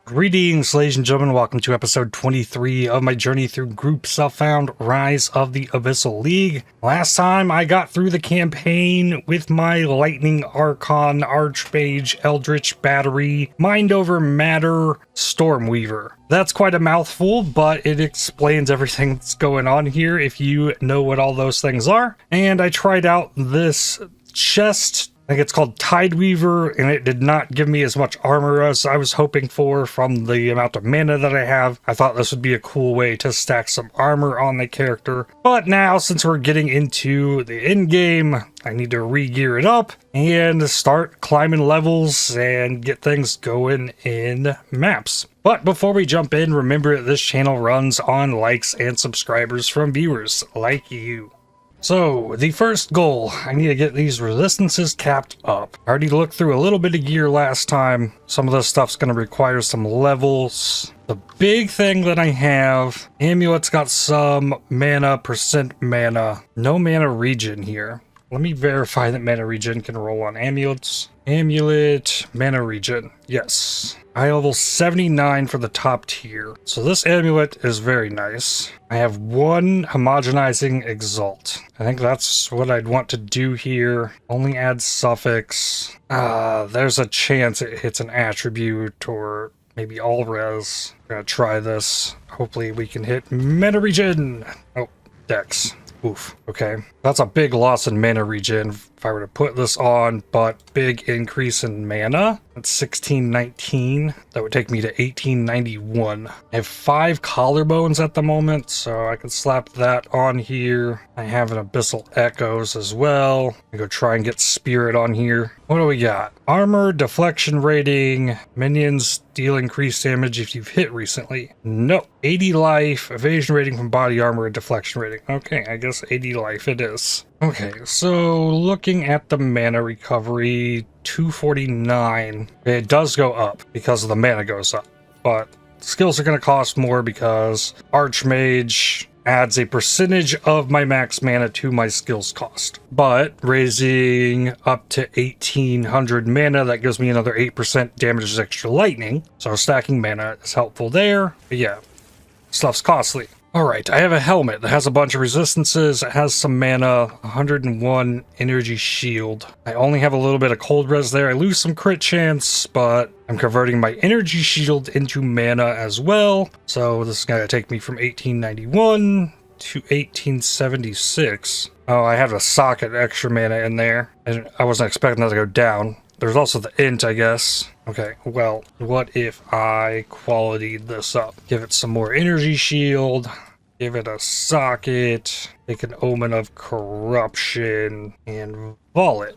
Greetings, ladies and gentlemen. Welcome to episode 23 of my journey through Group Self-Found Rise of the Abyssal League. Last time I got through the campaign with my Lightning Archon, Archmage, Eldritch Battery, Mind Over Matter, Stormweaver. That's quite a mouthful, but it explains everything that's going on here if you know what all those things are. And I tried out this chest. I think it's called Tideweaver, and it did not give me as much armor as I was hoping for from the amount of mana that I have. I thought this would be a cool way to stack some armor on the character. But now, since we're getting into the end game, I need to re-gear it up and start climbing levels and get things going in maps. But before we jump in, remember that this channel runs on likes and subscribers from viewers like you. So, the first goal, I need to get these resistances capped up. I already looked through a little bit of gear last time. Some of this stuff's going to require some levels. The big thing that I have, Amulet's got some mana, percent mana. No mana regen here. Let me verify that mana regen can roll on amulets. Amulet, mana regen, yes. I level 79 for the top tier. So this amulet is very nice. I have one homogenizing exalt. I think that's what I'd want to do here. Only add suffix. There's a chance it hits an attribute or maybe all res. I'm gonna try this. Hopefully we can hit mana regen. Oh, dex. Oof. Okay. That's a big loss in mana regen if I were to put this on, but big increase in mana. That's 1619. That would take me to 1891. I have 5 collarbones at the moment, so I can slap that on here. I have an Abyssal Echoes as well. I go try and get Spirit on here. What do we got? Armor, deflection rating, minions deal increased damage if you've hit recently. No. 80 life, evasion rating from body armor, and deflection rating. Okay, I guess 80 life it is. Okay, so looking at the mana recovery, 249. It does go up because the mana goes up, but skills are going to cost more because Archmage adds a percentage of my max mana to my skills cost. But raising up to 1800 mana, that gives me another 8% damage extra lightning. So stacking mana is helpful there. But yeah, stuff's costly. Alright, I have a helmet that has a bunch of resistances, it has some mana, 101 energy shield. I only have a little bit of cold res there. I lose some crit chance, but I'm converting my energy shield into mana as well. So this is going to take me from 1891 to 1876. Oh, I have a socket extra mana in there, and I wasn't expecting that to go down. There's also the int, I guess. Okay, well, what if I qualityed this up? Give it some more energy shield, give it a socket, take an Omen of Corruption, and Volley.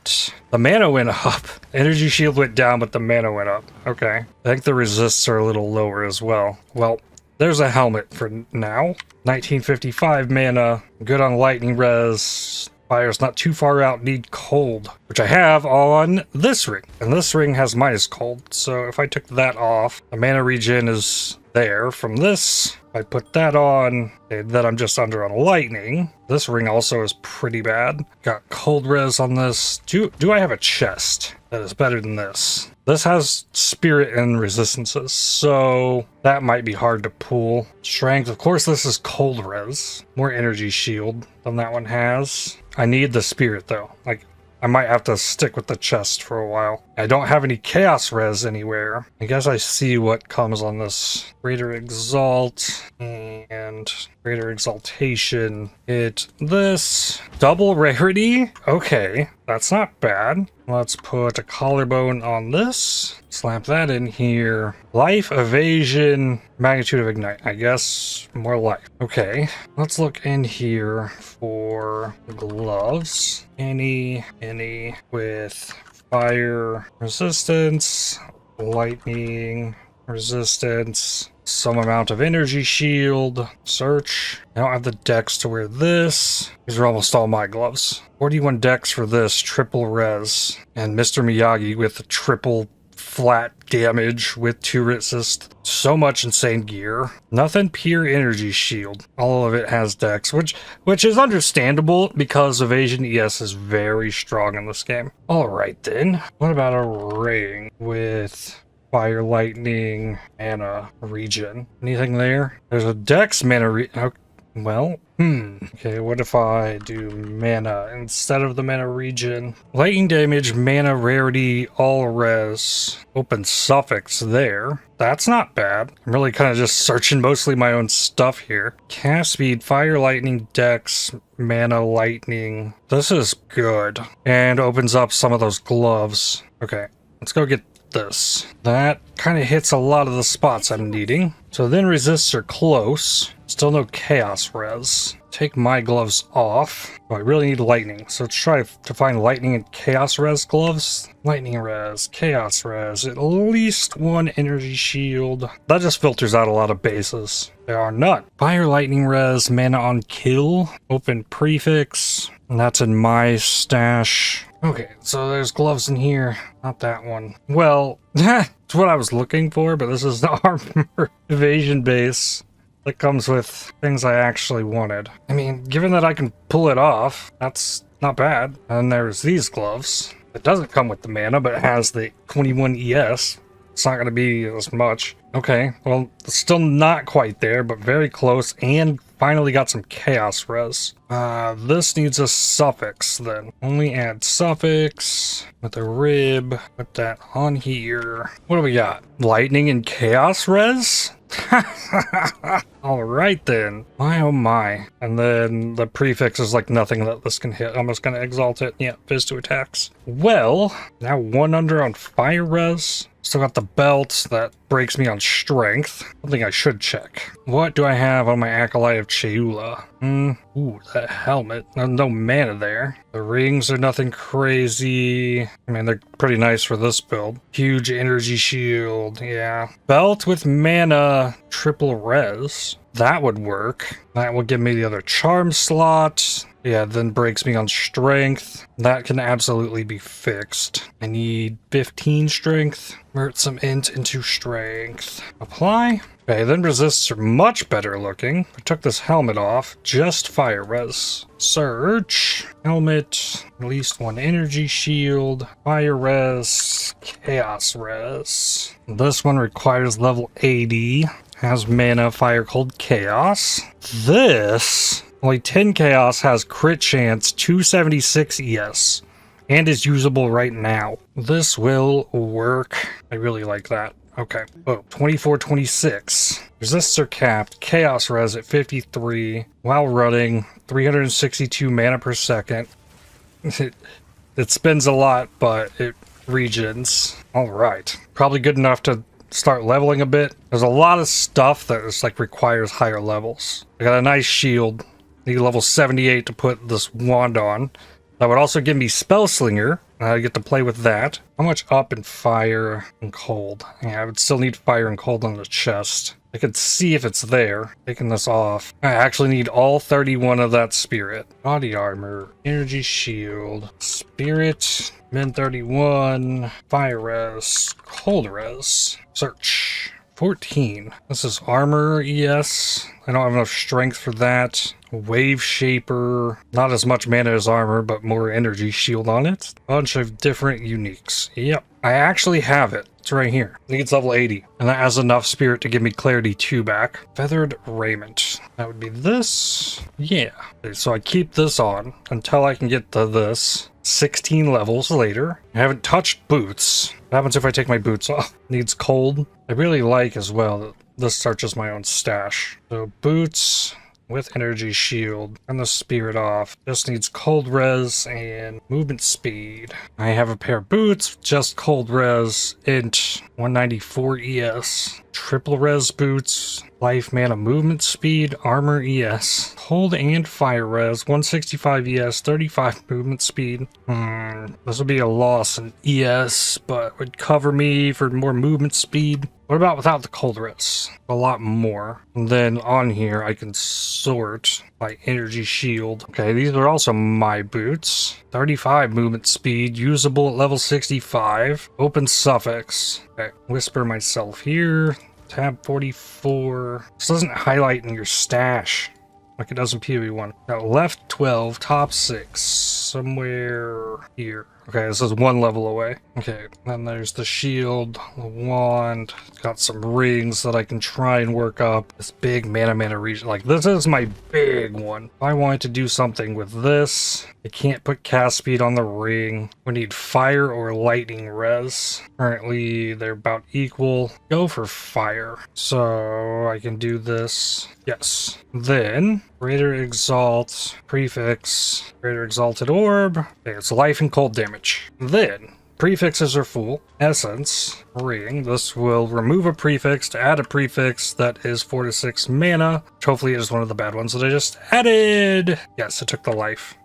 The mana went up. Energy shield went down, but the mana went up. Okay. I think the resists are a little lower as well. Well, there's a helmet for now. 1955 mana, good on lightning res. Fire's not too far out, need cold, which I have on this ring. And this ring has minus cold, so if I took that off, the mana regen is there from this. If I put that on, then I'm just under on lightning. This ring also is pretty bad. Got cold res on this. Do I have a chest that is better than this? This has spirit and resistances, so that might be hard to pull. Strength, of course, this is cold res. More energy shield than that one has. I need the spirit though. Like, I might have to stick with the chest for a while. I don't have any chaos res anywhere. I guess I see what comes on this. Greater Exalt and Greater Exaltation. Hit this. Double rarity? Okay, that's not bad. Let's put a collarbone on this. Slap that in here. Life, evasion, magnitude of ignite. I guess more life. Okay, let's look in here for the gloves. Any with fire resistance, lightning resistance, some amount of energy shield. Search. I don't have the dex to wear this. These are almost all my gloves. 41 dex for this, triple res. And Mr. Miyagi with the triple flat damage with 2 resist. So much insane gear. Nothing pure energy shield. All of it has dex, which is understandable because evasion ES is very strong in this game. Alright then. What about a ring with fire, lightning, mana regen. Anything there? There's a dex mana well, okay, what if I do mana instead of the mana regen? Lightning damage, mana rarity, all res. Open suffix there. That's not bad. I'm really kind of just searching mostly my own stuff here. Cast speed, fire, lightning, dex, mana, lightning. This is good. And opens up some of those gloves. Okay, let's go get this. That kind of hits a lot of the spots I'm needing. So then resists are close. Still no chaos res. Take my gloves off. Oh, I really need lightning. So let's try to find lightning and chaos res gloves. Lightning res, chaos res, at least one energy shield. That just filters out a lot of bases. There are none. Fire, lightning res, mana on kill. Open prefix. And that's in my stash. Okay, so there's gloves in here. Not that one. Well, it's what I was looking for, but this is the armor evasion base that comes with things I actually wanted. I mean, given that I can pull it off, that's not bad. And there's these gloves. It doesn't come with the mana, but it has the 21 ES. It's not going to be as much. Okay, well, it's still not quite there, but very close, and finally got some chaos res. This needs a suffix then. Only add suffix with a rib. Put that on here. What do we got? Lightning and chaos res? All right then. My oh my. And then the prefix is like nothing that this can hit. I'm just gonna exalt it. Yeah, Fizz 2 attacks. Well, now 1 under on fire res. Still got the belt that breaks me on strength. Something I should check. What do I have on my Acolyte of Cheula? Ooh, that helmet. No mana there. The rings are nothing crazy. I mean, they're pretty nice for this build. Huge energy shield, yeah. Belt with mana, triple res. That would work. That will give me the other charm slot. Yeah, then breaks me on strength. That can absolutely be fixed. I need 15 strength. Convert some int into strength. Apply. Okay, then resists are much better looking. I took this helmet off. Just fire res. Search. Helmet. At least 1 energy shield. Fire res. Chaos res. This one requires level 80. Has mana, fire, cold, chaos. This, only 10 chaos, has crit chance, 276 ES, and is usable right now. This will work. I really like that. Okay. Oh, 24-26. Resists are capped. Chaos res at 53. While running, 362 mana per second. It spends a lot, but it regens. Alright. Probably good enough to start leveling a bit. There's a lot of stuff that is like requires higher levels. I got a nice shield. Need level 78 to put this wand on. That would also give me Spellslinger. I get to play with that. How much up in fire and cold? Yeah, I would still need fire and cold on the chest. I could see if it's there. Taking this off. I actually need all 31 of that spirit. Body armor, energy shield, spirit, min 31, fire res, cold res, search. 14. This is armor, yes. I don't have enough strength for that. Wave shaper. Not as much mana as armor, but more energy shield on it. Bunch of different uniques. Yep. I actually have it. It's right here. I think it's level 80. And that has enough spirit to give me clarity 2 back. Feathered raiment. That would be this. Yeah. Okay, so I keep this on until I can get to this. 16 levels later. I haven't touched boots. What happens if I take my boots off? Needs cold. I really like as well that this searches my own stash. So boots with energy shield and the spirit off. Just needs cold res and movement speed. I have a pair of boots, just cold res, int 194 ES. Triple res boots, life, mana, movement speed, armor ES. Cold and fire res, 165 ES, 35 movement speed. This would be a loss in ES, but would cover me for more movement speed. What about without the cold res? A lot more. And then on here, I can sort by energy shield. Okay, these are also my boots. 35 movement speed, usable at level 65. Open suffix. Okay, whisper myself here. Tab 44. This doesn't highlight in your stash like it does in PoE 1. Now left 12, top 6. Somewhere here. Okay, this is 1 level away. Okay, then there's the shield, the wand. Got some rings that I can try and work up. This big mana region. Like, this is my big one. If I wanted to do something with this, I can't put cast speed on the ring. We need fire or lightning res. Currently, they're about equal. Go for fire. So I can do this. Yes. Then, Greater Exalt, Prefix, Greater Exalted Orb. Okay, it's life and cold damage. Then, prefixes are full. Essence, Ring. This will remove a prefix to add a prefix that is 4 to 6 mana. Which hopefully is one of the bad ones that I just added. Yes, it took the life.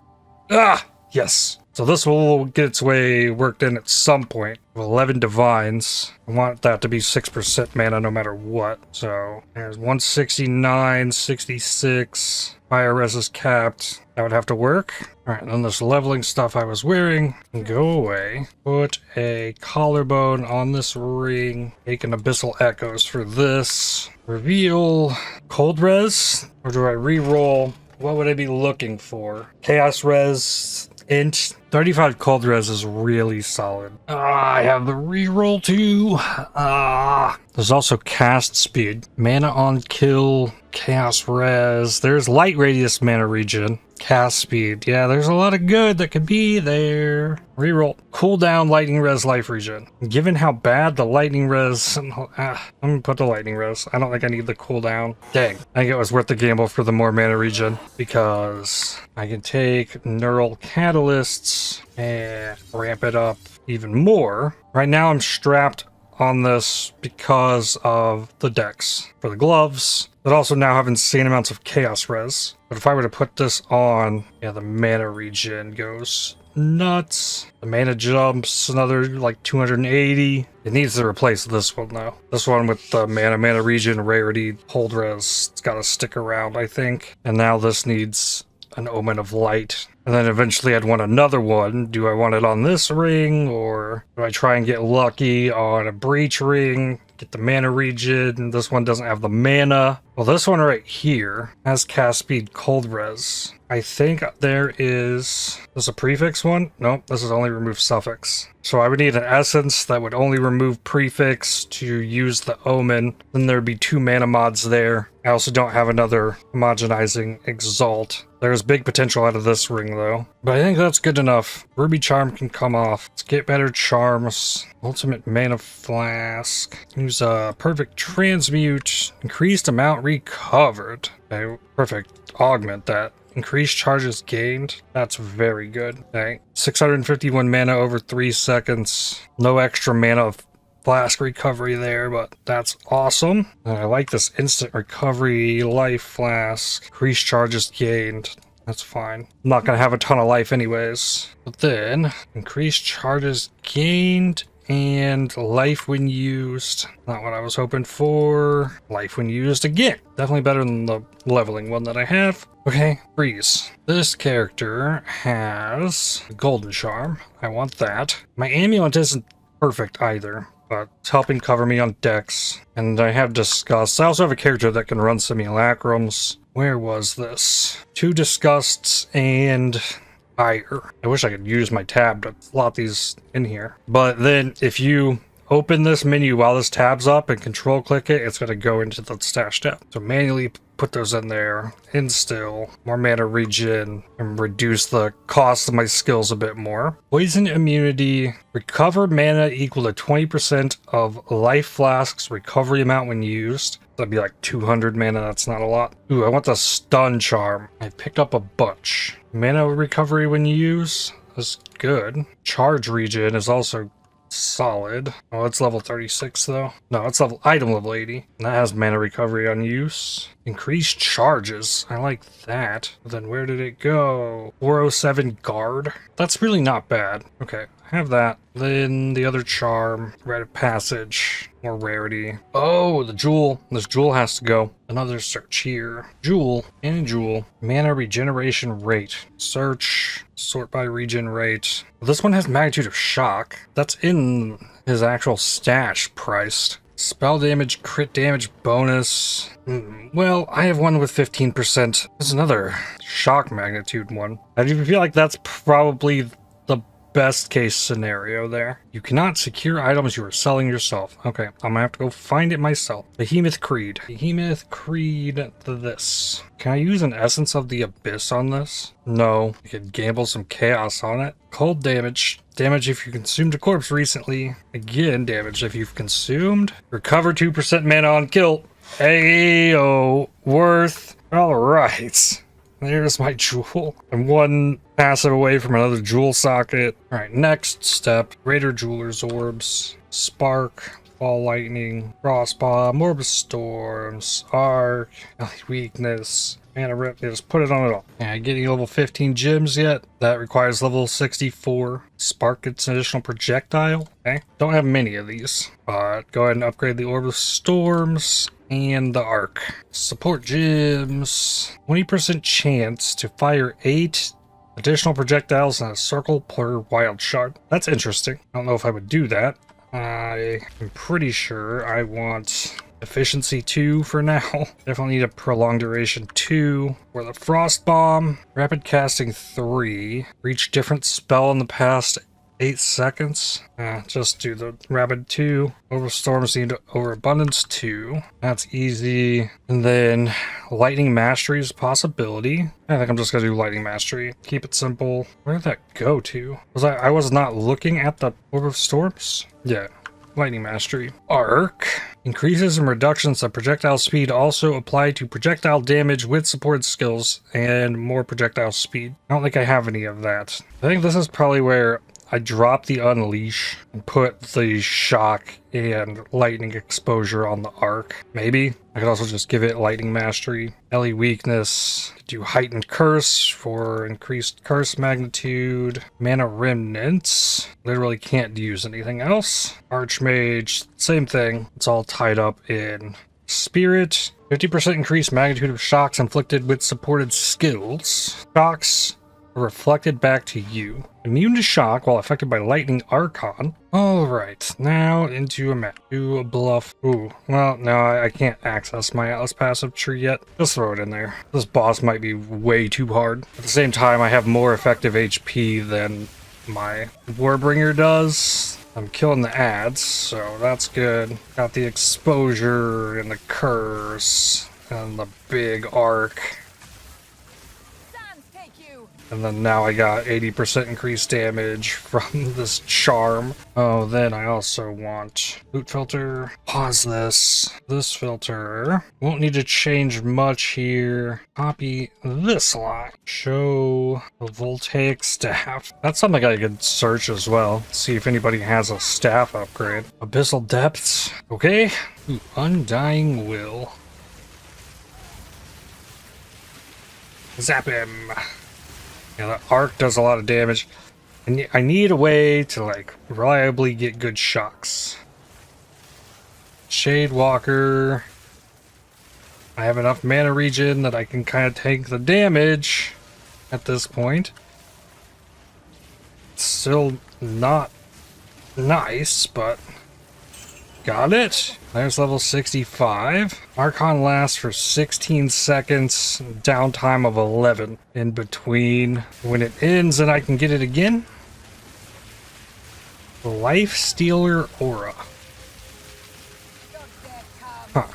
Ah, yes. So this will get its way worked in at some point. 11 divines. I want that to be 6% mana no matter what. So there's 169, 66. Fire res is capped. That would have to work. Alright, then this leveling stuff I was wearing can go away. Put a collarbone on this ring. Take an Abyssal Echoes for this. Reveal cold res. Or do I re-roll? What would I be looking for? Chaos res. Int 35 cold res is really solid. I have the reroll too. There's also cast speed, mana on kill, chaos res. There's light radius mana regen, cast speed. Yeah, there's a lot of good that could be there. Reroll, cooldown, lightning res, life regen. Given how bad the lightning res, I'm gonna put the lightning res. I don't think I need the cooldown. Dang, I think it was worth the gamble for the more mana regen because I can take neural catalysts and ramp it up even more. Right now I'm strapped on this because of the dex for the gloves, but also now have insane amounts of chaos res. But if I were to put this on, yeah, the mana regen goes nuts. The mana jumps another like 280. It needs to replace this one though. This one with the mana regen, rarity, hold res, it's gotta stick around, I think. And now this needs an Omen of Light. And then eventually I'd want another one. Do I want it on this ring, or do I try and get lucky on a breach ring? Get the mana regen. This one doesn't have the mana. Well, this one right here has cast speed cold res. I think there is... This a prefix one? Nope, this is only remove suffix. So I would need an essence that would only remove prefix to use the omen. Then there'd be 2 mana mods there. I also don't have another homogenizing exalt. There's big potential out of this ring though. But I think that's good enough. Ruby charm can come off. Let's get better charms. Ultimate mana flask. Use a perfect transmute. Increased amount recovered. Okay, perfect. Augment that. Increased charges gained. That's very good. Okay. 651 mana over 3 seconds. No extra mana of flask recovery there, but that's awesome. And I like this instant recovery life flask. Increased charges gained. That's fine. I'm not gonna have a ton of life anyways. But then, increased charges gained and life when used. Not what I was hoping for. Life when used again. Definitely better than the leveling one that I have. Okay, freeze. This character has a golden charm. I want that. My amulet isn't perfect either, but it's helping cover me on dex. And I have disgust. I also have a character that can run simulacrums. Where was this? 2 disgusts and fire. I wish I could use my tab to slot these in here. But then if you open this menu while this tab's up and control click it, it's going to go into the stash tab. So manually put those in there, instill, more mana regen, and reduce the cost of my skills a bit more. Poison immunity, recover mana equal to 20% of life flasks recovery amount when used. That'd be like 200 mana, that's not a lot. Ooh, I want the stun charm. I picked up a bunch. Mana recovery when used is good. Charge regen is also solid. Oh, it's level 36 though. No, it's item level 80. And that has mana recovery on use. Increased charges. I like that. But then where did it go? 407 guard. That's really not bad. Okay, I have that. Then the other charm. Rite of passage. More rarity. Oh, the jewel. This jewel has to go. Another search here. Jewel and jewel. Mana regeneration rate. Search. Sort by regen rate. This one has magnitude of shock. That's in his actual stash priced. Spell damage, crit damage bonus. Well, I have one with 15%. There's another shock magnitude one. I feel like that's probably the best case scenario there. You cannot secure items you are selling yourself. Okay, I'm gonna have to go find it myself. Behemoth Creed. Behemoth Creed this. Can I use an Essence of the Abyss on this? No. You could gamble some chaos on it. Cold damage. Damage if you consumed a corpse recently. Again, damage if you've consumed. Recover 2% mana on kill. Ayo, worth. Alright. There's my jewel. I'm one passive away from another jewel socket. Alright, next step. Greater Jeweler's Orbs. Spark. Ball Lightning. Frostbomb. Orb of Storms. Arc. Weakness. Mana Rip. Just put it on it all. Yeah, getting level 15 gems yet? That requires level 64. Spark gets an additional projectile. Okay. Don't have many of these. But go ahead and upgrade the Orb of Storms. And the Arc. Support gems. 20% chance to fire 8 additional projectiles in a circle per wild shard. That's interesting. I don't know if I would do that. I'm pretty sure I want efficiency 2 for now. Definitely need a prolonged duration 2. For the Frost Bomb, rapid casting 3. Reach different spell in the past 8 seconds. Just do the rapid 2. Overstorms need Overabundance 2. That's easy. And then Lightning Mastery is a possibility. I think I'm just gonna do Lightning Mastery. Keep it simple. Where did that go to? I was not looking at the Orb of Storms? Yeah. Lightning Mastery. Arc. Increases and reductions of projectile speed also apply to projectile damage with supported skills and more projectile speed. I don't think I have any of that. I think this is probably where I drop the Unleash and put the Shock and Lightning Exposure on the Arc. Maybe. I could also just give it Lightning Mastery. Ellie Weakness. Do Heightened Curse for increased curse magnitude. Mana Remnants. Literally can't use anything else. Archmage. Same thing. It's all tied up in Spirit. 50% increased magnitude of shocks inflicted with supported skills. Shocks reflected back to you. Immune to shock while affected by lightning archon. Alright, now into a map. Do a bluff. Ooh, well, no, I can't access my Atlas passive tree yet. Just throw it in there. This boss might be way too hard. At the same time, I have more effective HP than my Warbringer does. I'm killing the ads, so that's good. Got the exposure and the curse and the big arc. And then now I got 80% increased damage from this charm. Oh, then I also want loot filter. Pause this. This filter. Won't need to change much here. Copy this line. Show the voltaic staff. That's something I could search as well. See if anybody has a staff upgrade. Abyssal depths. Okay. Ooh, Undying Will. Zap him. Yeah, the arc does a lot of damage. And I need a way to, like, reliably get good shocks. Shade Walker. I have enough mana regen that I can kind of tank the damage at this point. It's still not nice, but got it. There's level 65. Archon lasts for 16 seconds, downtime of 11 in between. When it ends and I can get it again. Life Stealer Aura. Huh.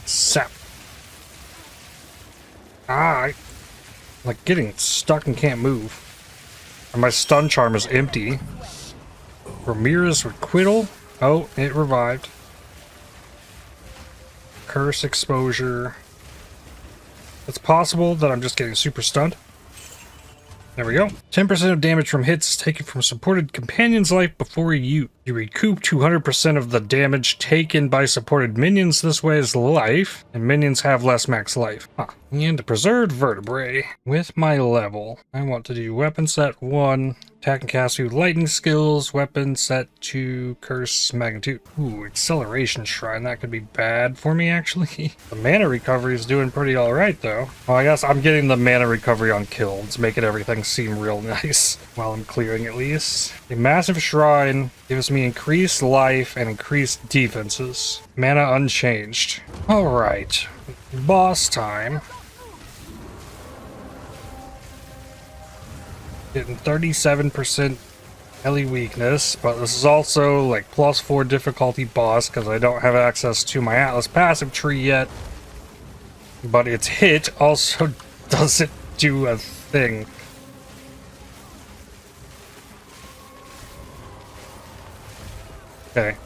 Sap. I'm like getting stuck and can't move. And my stun charm is empty. Ramirez Requital. Oh, it revived. Curse exposure. It's possible that I'm just getting super stunned. There we go. 10% of damage from hits is taken from supported companion's life before you. You recoup 200% of the damage taken by supported minions this way as life, and minions have less max life. And preserved vertebrae. With my level, I want to do weapon set 1, attack and cast 2 lightning skills, weapon set 2, curse magnitude. Ooh, acceleration shrine, that could be bad for me actually. The mana recovery is doing pretty alright though. Well, I guess I'm getting the mana recovery on kills, making everything seem real nice while I'm clearing at least. A massive shrine gives me increased life and increased defenses. Mana unchanged. Alright, boss time. Getting 37% melee weakness, but this is also like +4 difficulty boss because I don't have access to my Atlas passive tree yet. But its hit also doesn't do a thing. Okay.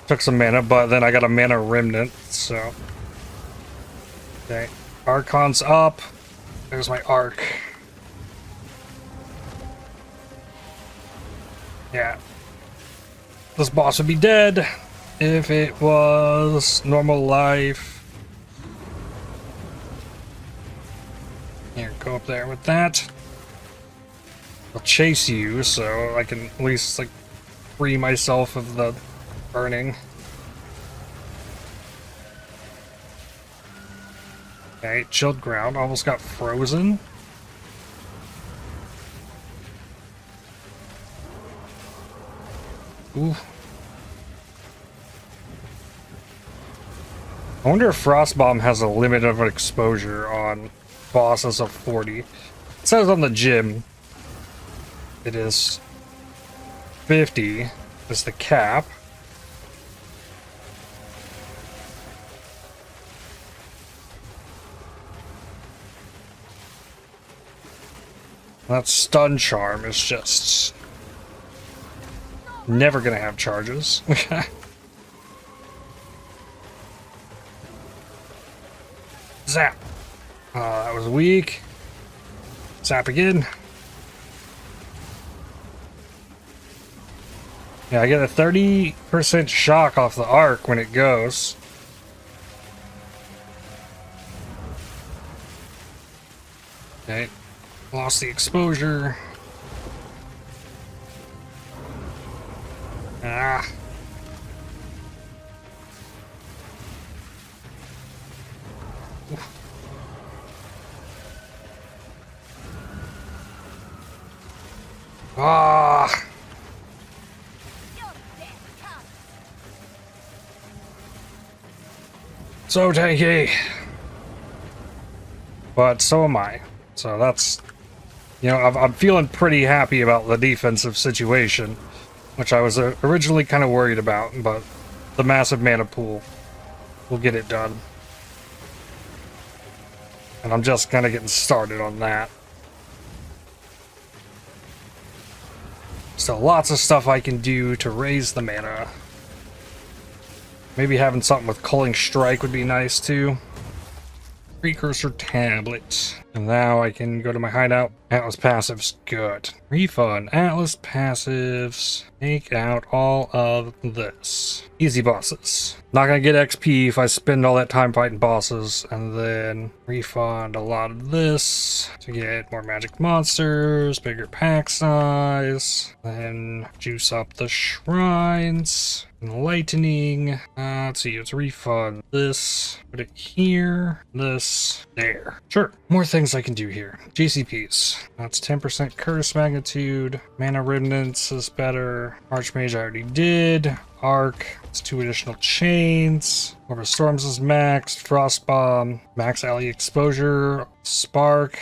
Took some mana, but then I got a mana remnant, so. Okay. Archon's up. There's my arc. Yeah. This boss would be dead if it was normal life. Here, go up there with that. I'll chase you so I can at least, like, free myself of the burning. Okay, chilled ground. Almost got frozen. Ooh. I wonder if Frostbomb has a limit of exposure on bosses of 40. It says on the gym it is 50 is the cap. That stun charm is just never gonna have charges. Zap. That was weak. Zap again. Yeah, I get a 30% shock off the arc when it goes. Okay. Lost the exposure. Ah. Ah. So tanky. But so am I. So that's, you know, I'm feeling pretty happy about the defensive situation, which I was originally kind of worried about, but the massive mana pool will get it done. And I'm just kind of getting started on that. So lots of stuff I can do to raise the mana. Maybe having something with Culling Strike would be nice too. Precursor tablet. And now I can go to my hideout. Atlas passives, good. Refund Atlas passives. Take out all of this. Easy bosses. Not gonna get XP if I spend all that time fighting bosses. And then refund a lot of this to get more magic monsters, bigger pack size. Then juice up the shrines. Enlightening. Let's see, let's refund this. Put it here. This. There. Sure. More things I can do here. GCPs. That's 10% curse magnitude. Mana remnants is better. Archmage I already did. Arc. It's 2 additional chains. Orb of Storms is maxed. Frostbomb. Max alley exposure. Spark.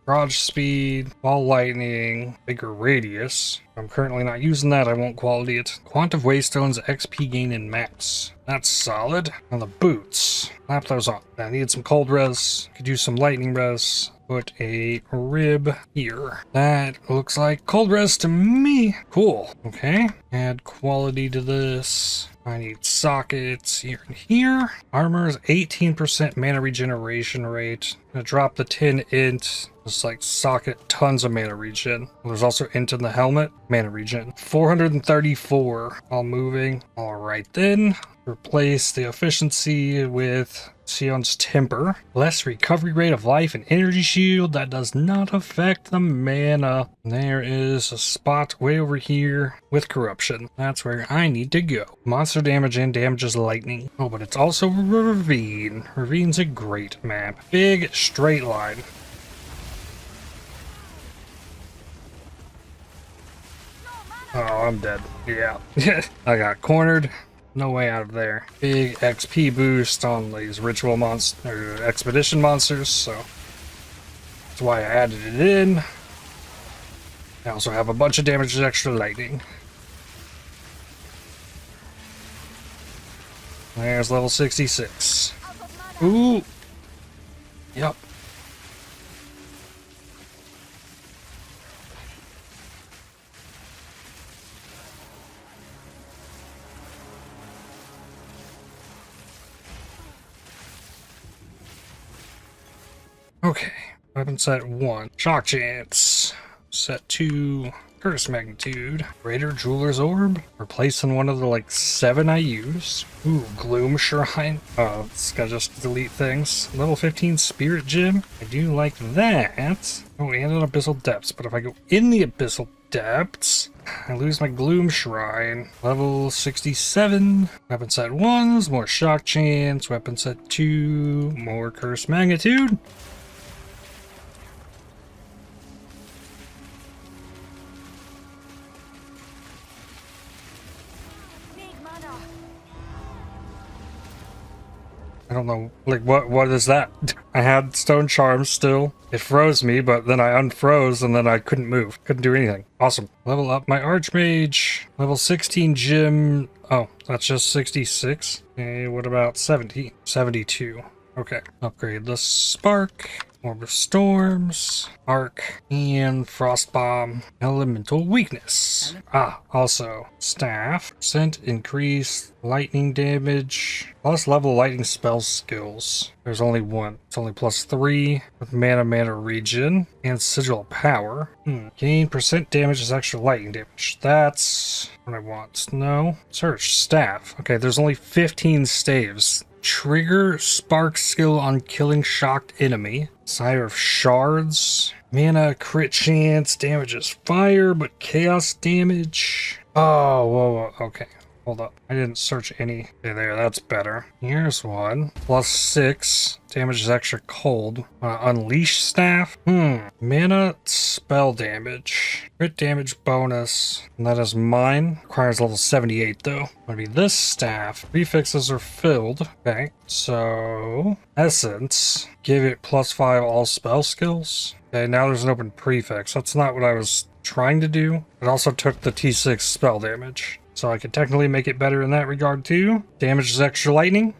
Garage speed, ball lightning, bigger radius. I'm currently not using that, I won't quality it. Quantum Waystone's XP gain in max. That's solid. And the boots. Slap those on. I need some cold res. Could use some lightning res. Put a rib here. That looks like cold res to me. Cool. Okay. Add quality to this. I need sockets here and here. Armor is 18% mana regeneration rate. I'm gonna drop the 10 int. Just like socket, tons of mana regen. There's also int in the helmet. Mana regen. 434 while moving. Alright then. Replace the efficiency with Sione's Temper. Less recovery rate of life and energy shield. That does not affect the mana. There is a spot way over here with corruption. That's where I need to go. Monster damage and damages lightning. Oh, but it's also Ravine. Ravine's a great map. Big straight line. Oh, I'm dead. Yeah. I got cornered. No way out of there. Big XP boost on these ritual monsters, or expedition monsters, so that's why I added it in. I also have a bunch of damage with extra lightning. There's level 66. Ooh! Yep. Okay. Weapon set 1. Shock chance. Set 2. Curse magnitude. Greater Jeweler's Orb. Replacing one of the like 7 I used. Ooh, Gloom Shrine. Oh, it's gotta just delete things. Level 15 Spirit Gem. I do like that. Oh, and an Abyssal Depths. But if I go in the Abyssal Depths, I lose my Gloom Shrine. Level 67. Weapon set 1s. More Shock Chance. Weapon set 2. More Curse Magnitude. I don't know, like, what is that? I had Stone Charms still. It froze me, but then I unfroze, and then I couldn't move. Couldn't do anything. Awesome. Level up my Archmage. Level 16 Gym. Oh, that's just 66. Okay, what about 70? 72. Okay. Upgrade the Spark. Orb of Storms, Arc, and Frostbomb, Elemental Weakness. Ah, also, Staff, percent increase, lightning damage, plus level lightning spell skills. There's only one. It's only plus 3 with mana regen, and Sigil Power. Gain percent damage is extra lightning damage. That's what I want. No. Search, Staff. Okay, there's only 15 staves. Trigger spark skill on killing shocked enemy. Sire of Shards. Mana crit chance. Damages fire, but chaos damage. Oh, whoa, okay. Hold up. I didn't search any. Okay, there, that's better. Here's one. Plus 6. Damage is extra cold. Unleash Staff. Mana spell damage. Crit damage bonus. And that is mine. Requires level 78 though. Gonna be this staff. Prefixes are filled. Okay. So Essence. Give it plus 5 all spell skills. Okay, now there's an open prefix. That's not what I was trying to do. It also took the T6 spell damage. So I could technically make it better in that regard too. Damage is extra lightning.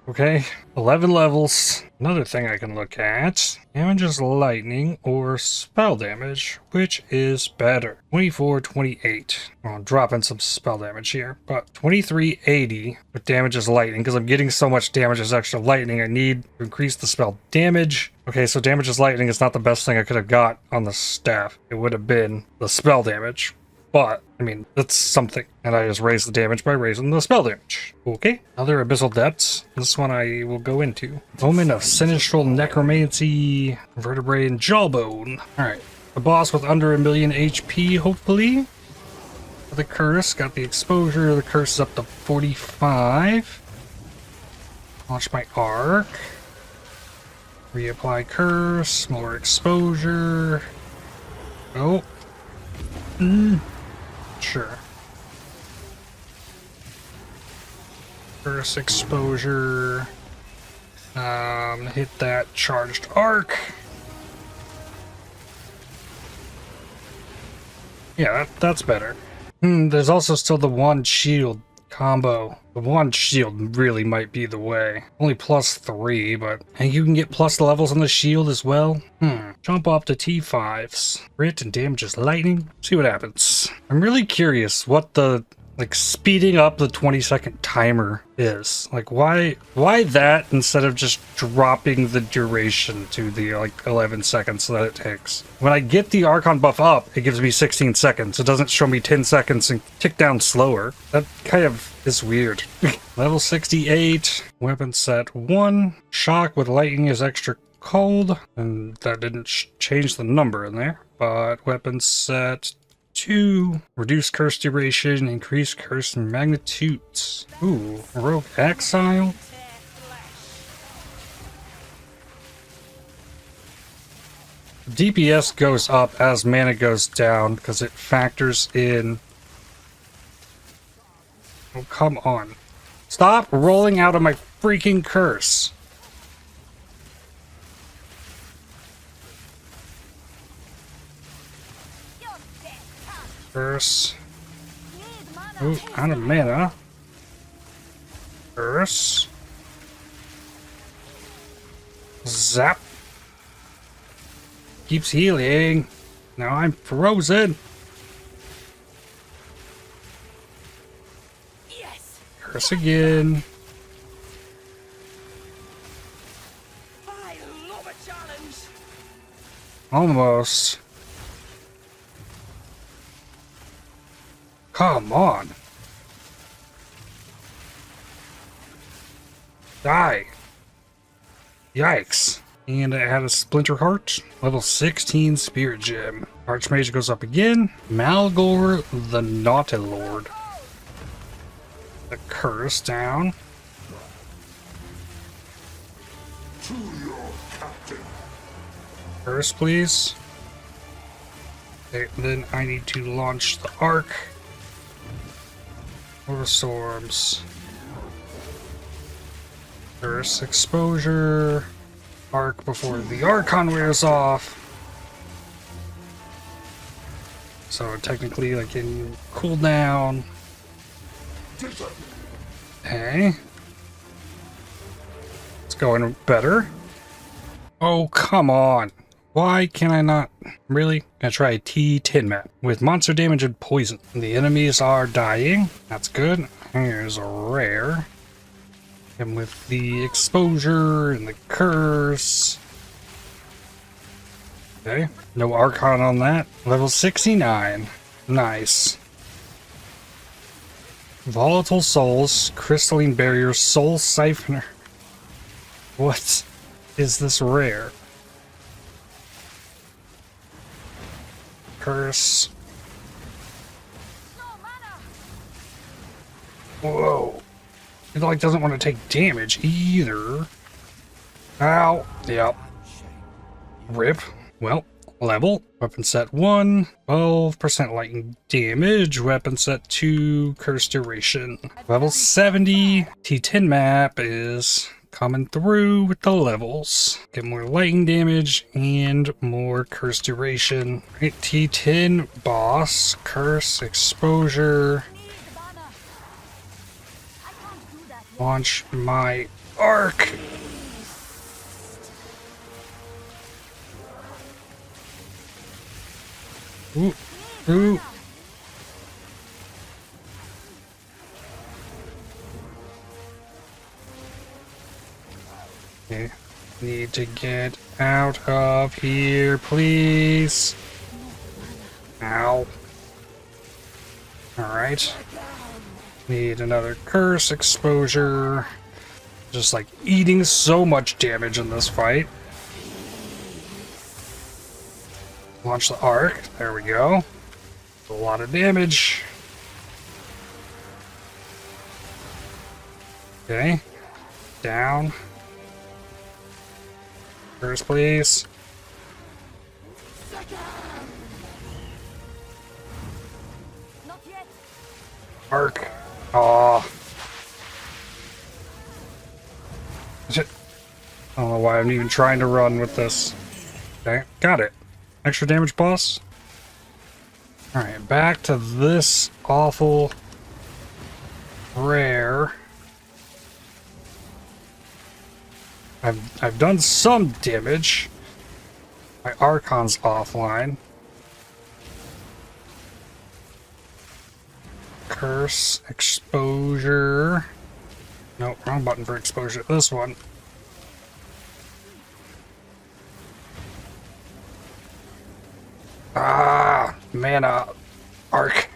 Okay. 11 levels. Another thing I can look at. Damage is lightning or spell damage. Which is better? 24, 28. Well, I'm dropping some spell damage here. But 2380 with damage is lightning. Because I'm getting so much damage as extra lightning, I need to increase the spell damage. Okay, so damage is lightning is not the best thing I could have got on the staff. It would have been the spell damage. But, I mean, that's something. And I just raise the damage by raising the spell damage. Okay. Other Abyssal Depths. This one I will go into. Omen of Sinistral Necromancy, Vertebrae, and Jawbone. Alright. The boss with under 1,000,000 HP, hopefully. The curse. Got the exposure. The curse is up to 45. Launch my arc. Reapply curse. More exposure. Oh. Sure. Curse exposure. Hit that charged arc. Yeah, that's better. There's also still the wand shield combo. The wand shield really might be the way. Only plus 3, but and you can get plus levels on the shield as well. Jump up to T5s. Crit and damages lightning. See what happens. I'm really curious what the speeding up the 20-second timer is. Like why that instead of just dropping the duration to the 11 seconds that it takes. When I get the Archon buff up, it gives me 16 seconds. It doesn't show me 10 seconds and tick down slower. That kind of is weird. Level 68, weapon set 1. Shock with lightning is extra cold, and that didn't change the number in there. But weapon set 2. Reduce curse duration, increase curse magnitudes. Ooh, Rogue Exile. DPS goes up as mana goes down because it factors in. Oh, come on. Stop rolling out of my freaking curse. Curse. Ooh, out of mana. Curse. Zap. Keeps healing. Now I'm frozen. Yes. Curse again. I love a challenge. Almost. Come on. Die. Yikes. And it had a Splinter Heart. Level 16 Spirit Gem. Archmage goes up again. Malgor the Naughty Lord. The Curse down. Curse, please. Okay, then I need to launch the Arc. Over Storms. Curse exposure. Arc before the Archon wears off. So technically, like in cooldown. Okay. It's going better. Oh, come on. Why can I not? Really? Gonna try a T10 map with monster damage and poison. The enemies are dying. That's good. Here's a rare. And with the exposure and the curse. Okay. No Archon on that. Level 69. Nice. Volatile Souls, Crystalline Barrier, Soul Siphoner. What is this rare? Curse. Whoa. It like doesn't want to take damage either. Ow. Yep. Rip. Well, level. Weapon set 1. 12% lightning damage. Weapon set 2. Curse duration. Level 70. T10 map is coming through with the levels. Get more lightning damage and more curse duration. Right, T10 boss. Curse exposure. Launch my arc. Ooh, ooh. Okay, need to get out of here, please. Ow. Alright. Need another curse exposure. Just like eating so much damage in this fight. Launch the arc. There we go. A lot of damage. Okay. Down. Curse, please. Arc. Aw. I don't know why I'm even trying to run with this. Okay, got it. Extra damage boss. Alright, back to this awful rare. I've done some damage. My Archon's offline. Curse, exposure. Nope, wrong button for exposure. This one. Ah, mana arc.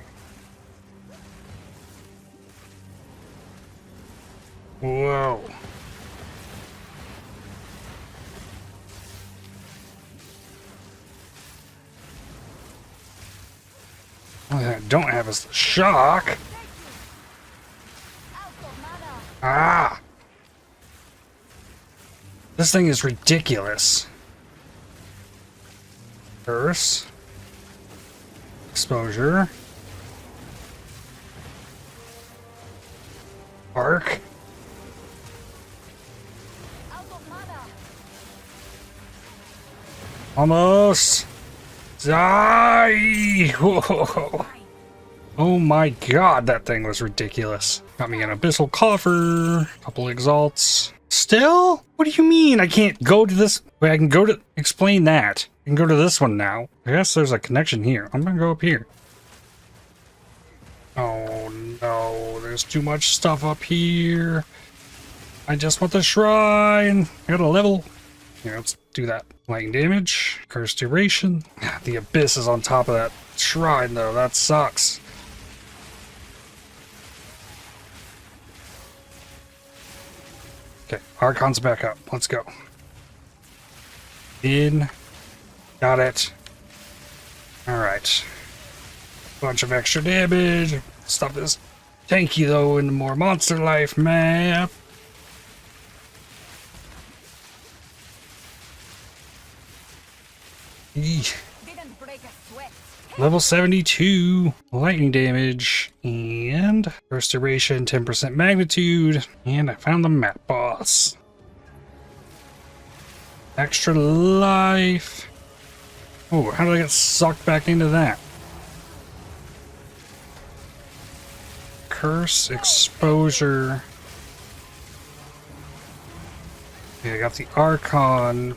Whoa. Only thing I don't have is the shock. Ah! This thing is ridiculous. Curse. Exposure. Arc. Almost. Die! Whoa. Oh my god, that thing was ridiculous. Got me an Abyssal Coffer, couple Exalts. Still? What do you mean I can't go to this? Wait, I can go to... Explain that. I can go to this one now. I guess there's a connection here. I'm gonna go up here. Oh no, there's too much stuff up here. I just want the shrine. I got a level. Here, let's do that. Lightning damage, curse duration. The abyss is on top of that shrine though. That sucks. Okay, Archon's back up. Let's go. In. Got it. Alright. Bunch of extra damage. Stuff is tanky though in the more monster life map. Eeh. Level 72 lightning damage and burst duration, 10% magnitude, and I found the map boss. Extra life. Oh, how did I get sucked back into that? Curse exposure. Okay, I got the Archon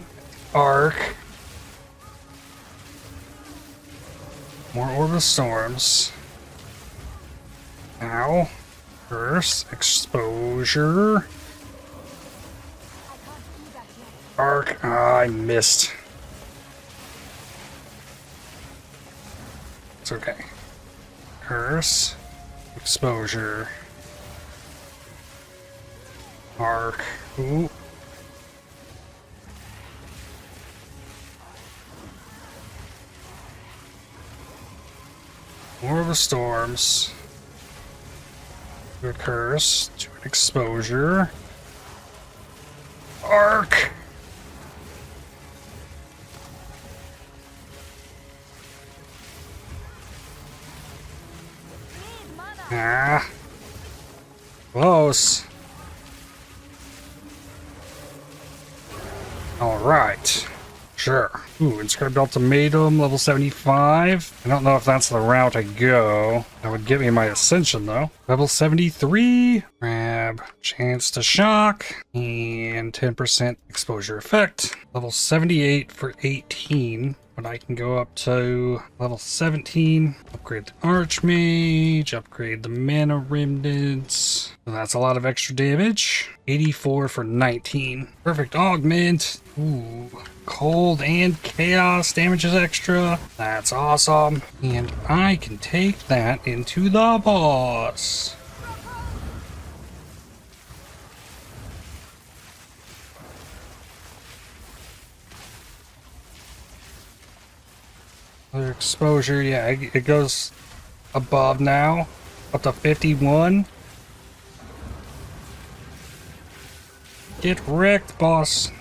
arc. More Orb of Storms. Ow. Curse. Exposure. Arc. Ah, I missed. It's okay. Curse. Exposure. Arc. Ooh. More of the storms. To a curse. To an exposure. Arc. Ah. Close. Alright. Sure. Ooh, inscribed ultimatum, level 75. I don't know if that's the route I go. That would give me my ascension though. Level 73. Grab chance to shock. And 10% exposure effect. Level 78 for 18. But I can go up to level 17. Upgrade the Archmage. Upgrade the mana remnants. So that's a lot of extra damage. 84 for 19. Perfect augment. Ooh. Cold and chaos damages extra. That's awesome. And I can take that into the boss. Other exposure, yeah, it goes above now. Up to 51. Get wrecked, boss.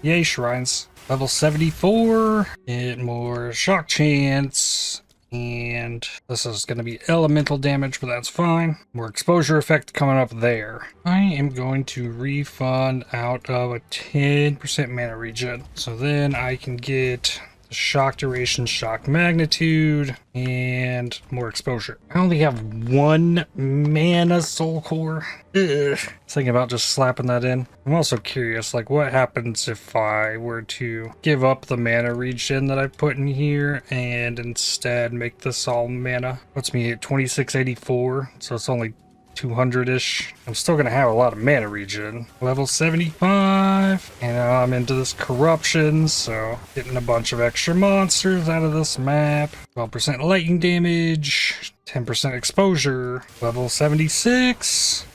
Yay, shrines. Level 74. Get more shock chance. And this is going to be elemental damage, but that's fine. More exposure effect coming up there. I am going to refund out of a 10% mana regen. So then I can get the shock duration, shock magnitude, and more exposure. I only have 1 mana soul core. Ugh. Thinking about just slapping that in. I'm also curious, like, what happens if I were to give up the mana regen that I put in here and instead make this all mana? Puts me at 2684, so it's only 200-ish. I'm still gonna have a lot of mana regen. Level 75, and I'm into this corruption, so getting a bunch of extra monsters out of this map. 12% lightning damage, 10% exposure. Level 76.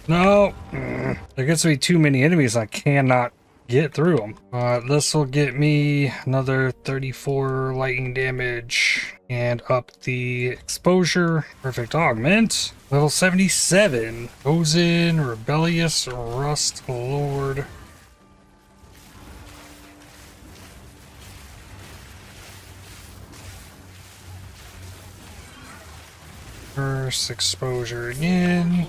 No, there gets to be too many enemies. I cannot get through them. This will get me another 34 lightning damage and up the exposure. Perfect augment. Level 77. Goes in Rebellious Rust Lord. First exposure again.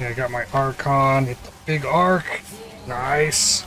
Yeah, I got my Archon, hit the big arc. Nice.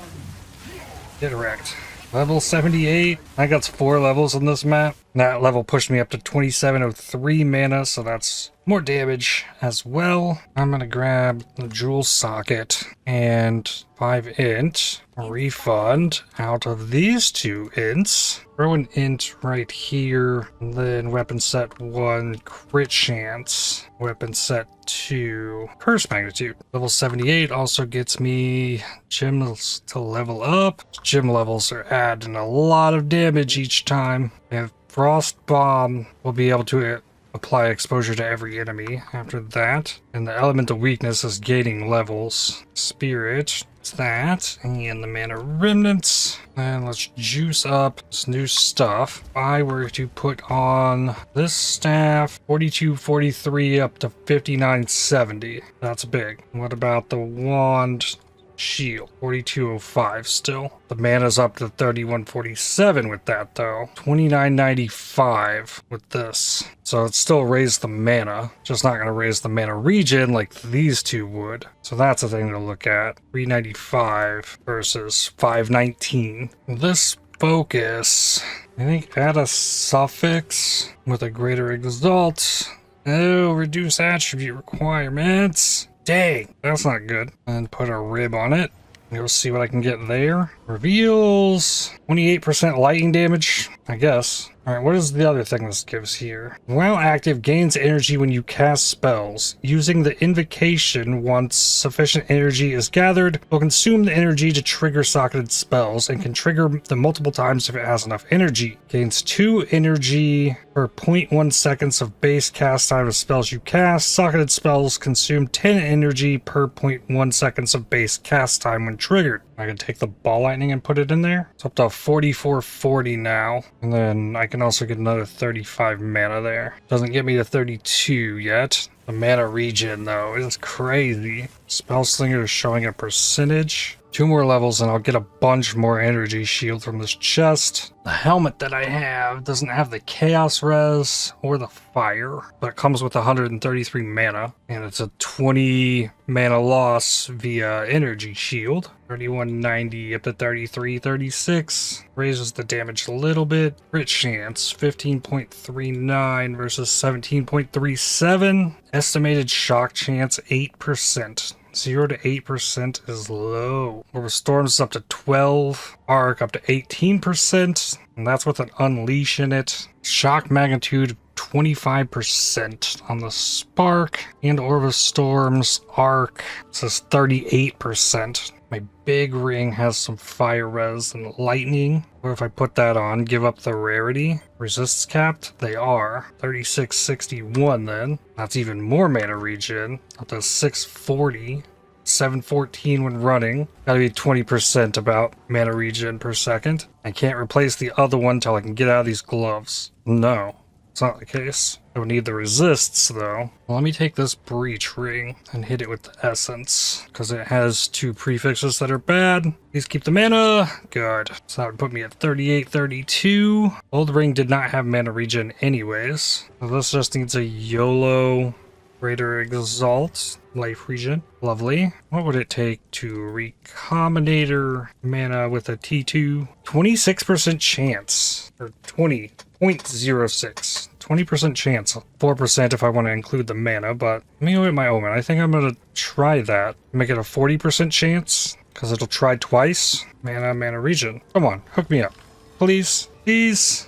Get wrecked. Level 78. I got 4 levels on this map. That level pushed me up to 2703 mana, so that's more damage as well. I'm gonna grab the jewel socket and 5 int refund out of these 2 ints. Throw an int right here, and then weapon set 1 crit chance, weapon set 2 curse magnitude. Level 78 also gets me gems to level up. Gem levels are adding a lot of damage each time. We have Frost Bomb. We'll be able to apply exposure to every enemy after that. And the elemental weakness is gaining levels. Spirit, it's that. And the mana remnants. And let's juice up this new stuff. If I were to put on this staff, 4243 up to 5970. That's big. What about the wand? Shield, 4205 still. The mana's up to 3147 with that though. 2995 with this. So it still raised the mana, just not going to raise the mana regen like these 2 would. So that's a thing to look at. 395 versus 519. This focus, I think add a suffix with a greater exalt. Oh, reduce attribute requirements. Dang, that's not good. And put a rib on it. You'll see what I can get there. Reveals 28% lightning damage, I guess. Alright, what is the other thing this gives here? While active, gains energy when you cast spells. Using the invocation once sufficient energy is gathered, will consume the energy to trigger socketed spells and can trigger them multiple times if it has enough energy. Gains 2 energy per 0.1 seconds of base cast time of spells you cast. Socketed spells consume 10 energy per 0.1 seconds of base cast time when triggered. I can take the ball lightning and put it in there. It's up to 4440 now. And then I can also get another 35 mana there. Doesn't get me to 32 yet. The mana regen though is crazy. Spellslinger is showing a percentage. 2 more levels and I'll get a bunch more energy shield from this chest. The helmet that I have doesn't have the chaos res or the fire, but it comes with 133 mana and it's a 20 mana loss via energy shield. 3190 up to 3336. Raises the damage a little bit. Crit chance 15.39 versus 17.37. Estimated shock chance 8%. 0 to 8% is low. Orb of Storms is up to 12. Arc up to 18%. And that's with an Unleash in it. Shock magnitude 25% on the Spark. And Orb of Storms Arc says 38%. My big ring has some fire res and lightning. What if I put that on, give up the rarity? Resists capped? They are. 3661 then. That's even more mana regen. Up to 640. 714 when running. Gotta be 20% about mana regen per second. I can't replace the other one till I can get out of these gloves. No, it's not the case. I would need the resists though. Well, let me take this breach ring and hit it with the essence because it has 2 prefixes that are bad. Please keep the mana. Good. So that would put me at 3832. Old ring did not have mana regen anyways. So this just needs a YOLO greater exalt life regen. Lovely. What would it take to recombinator mana with a T2? 26% chance, or 20.06. 20% chance. 4% if I want to include the mana, but let me go at my omen. I think I'm going to try that. Make it a 40% chance, because it'll try twice. Mana regen. Come on, hook me up. Please, please.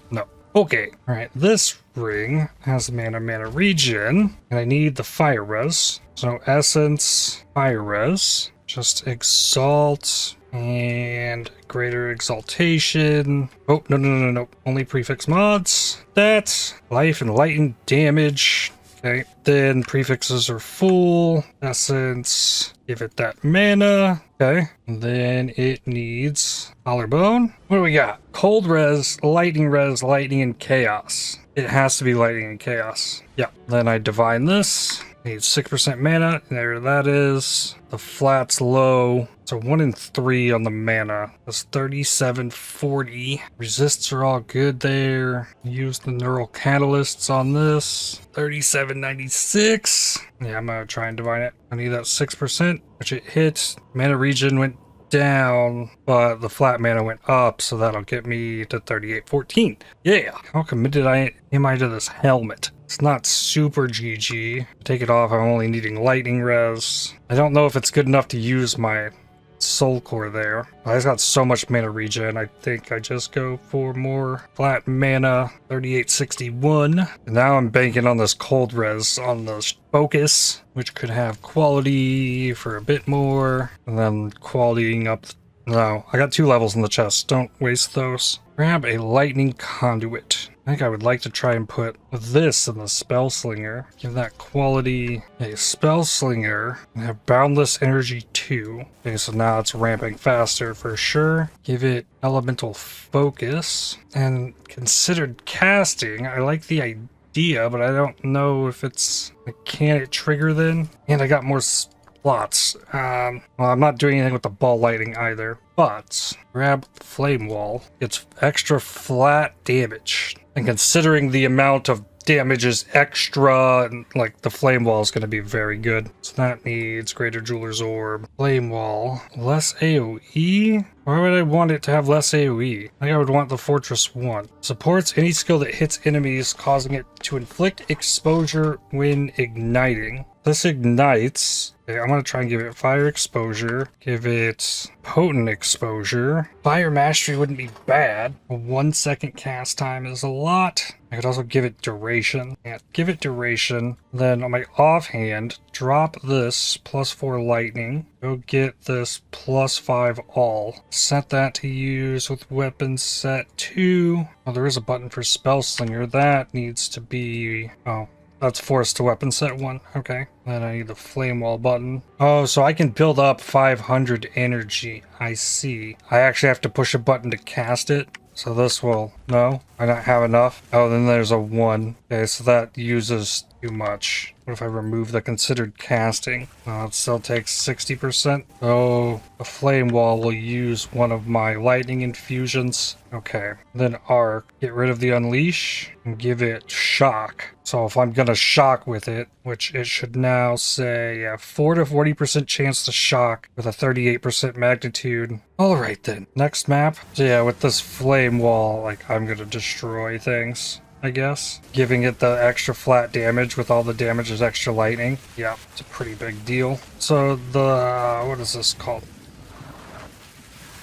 No. Okay. Alright, this ring has mana regen, and I need the fire res. So essence, fire res, just exalt, and greater exaltation. Oh, no. Only prefix mods. That's life and lightning damage. Okay, then prefixes are full. Essence, give it that mana. Okay, and then it needs collarbone. What do we got? Cold res, lightning, and chaos. It has to be lightning and chaos. Yeah, then I divine this. Needs 6% mana. There that is. The flat's low. So 1 in 3 on the mana. That's 3740. Resists are all good there. Use the neural catalysts on this. 3796. Yeah, I'm gonna try and divine it. I need that 6%, which it hit. Mana regen went down, but the flat mana went up, so that'll get me to 3814. Yeah, how committed am I to this helmet? It's not super GG. Take it off, I'm only needing lightning res. I don't know if it's good enough to use my soul core there. I just got so much mana regen, I think I just go for more flat mana, 3861. And now I'm banking on this cold res on the focus, which could have quality for a bit more, and then qualitying up. No, I got 2 levels in the chest, don't waste those. Grab a lightning conduit. I think I would like to try and put this in the spell slinger. Give that quality a spell slinger and have boundless energy 2. Okay, so now it's ramping faster for sure. Give it elemental focus and considered casting. I like the idea, but I don't know if it's can it trigger then. And I got more slots. Well, I'm not doing anything with the ball lightning either, but grab flame wall. It's extra flat damage. And considering the amount of damage is extra, and like the flame wall is going to be very good. So that needs greater jeweler's orb. Flame wall. Less AoE? Why would I want it to have less AoE? I think I would want the Fortress 1. Supports any skill that hits enemies, causing it to inflict exposure when igniting. This ignites. Okay, I'm going to try and give it fire exposure. Give it potent exposure. Fire mastery wouldn't be bad. A 1 second cast time is a lot. I could also give it duration. Yeah, give it duration. Then on my offhand, drop this +4 lightning. Go get this +5 all. Set that to use with weapon set 2. Oh, there is a button for spell slinger. That needs to be... Oh. That's forced to weapon set 1. Okay. Then I need the flame wall button. Oh, so I can build up 500 energy. I see. I actually have to push a button to cast it. So this will... No, I don't have enough. Oh, then there's a 1. Okay, so that uses too much. What if I remove the considered casting? It still takes 60%. Oh, the flame wall will use one of my lightning infusions. Okay, then arc. Get rid of the unleash and give it shock. So if I'm gonna shock with it, which it should now say 4 to 40% chance to shock with a 38% magnitude. All right then, next map. So yeah, with this flame wall, like I'm gonna destroy things, I guess. Giving it the extra flat damage with all the damage is extra lightning. Yeah, it's a pretty big deal. So the, what is this called?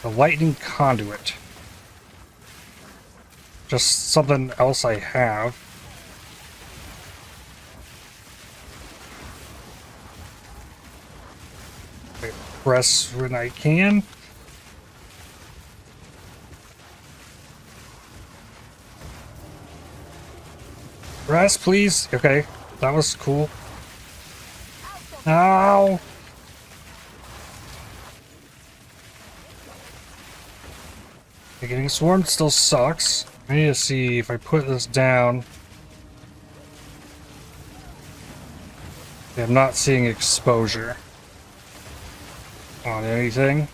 The lightning conduit. Just something else I have. Wait, press when I can. Press, please. Okay, that was cool. Ow! Getting swarmed still sucks. I need to see if I put this down. I'm not seeing exposure on anything.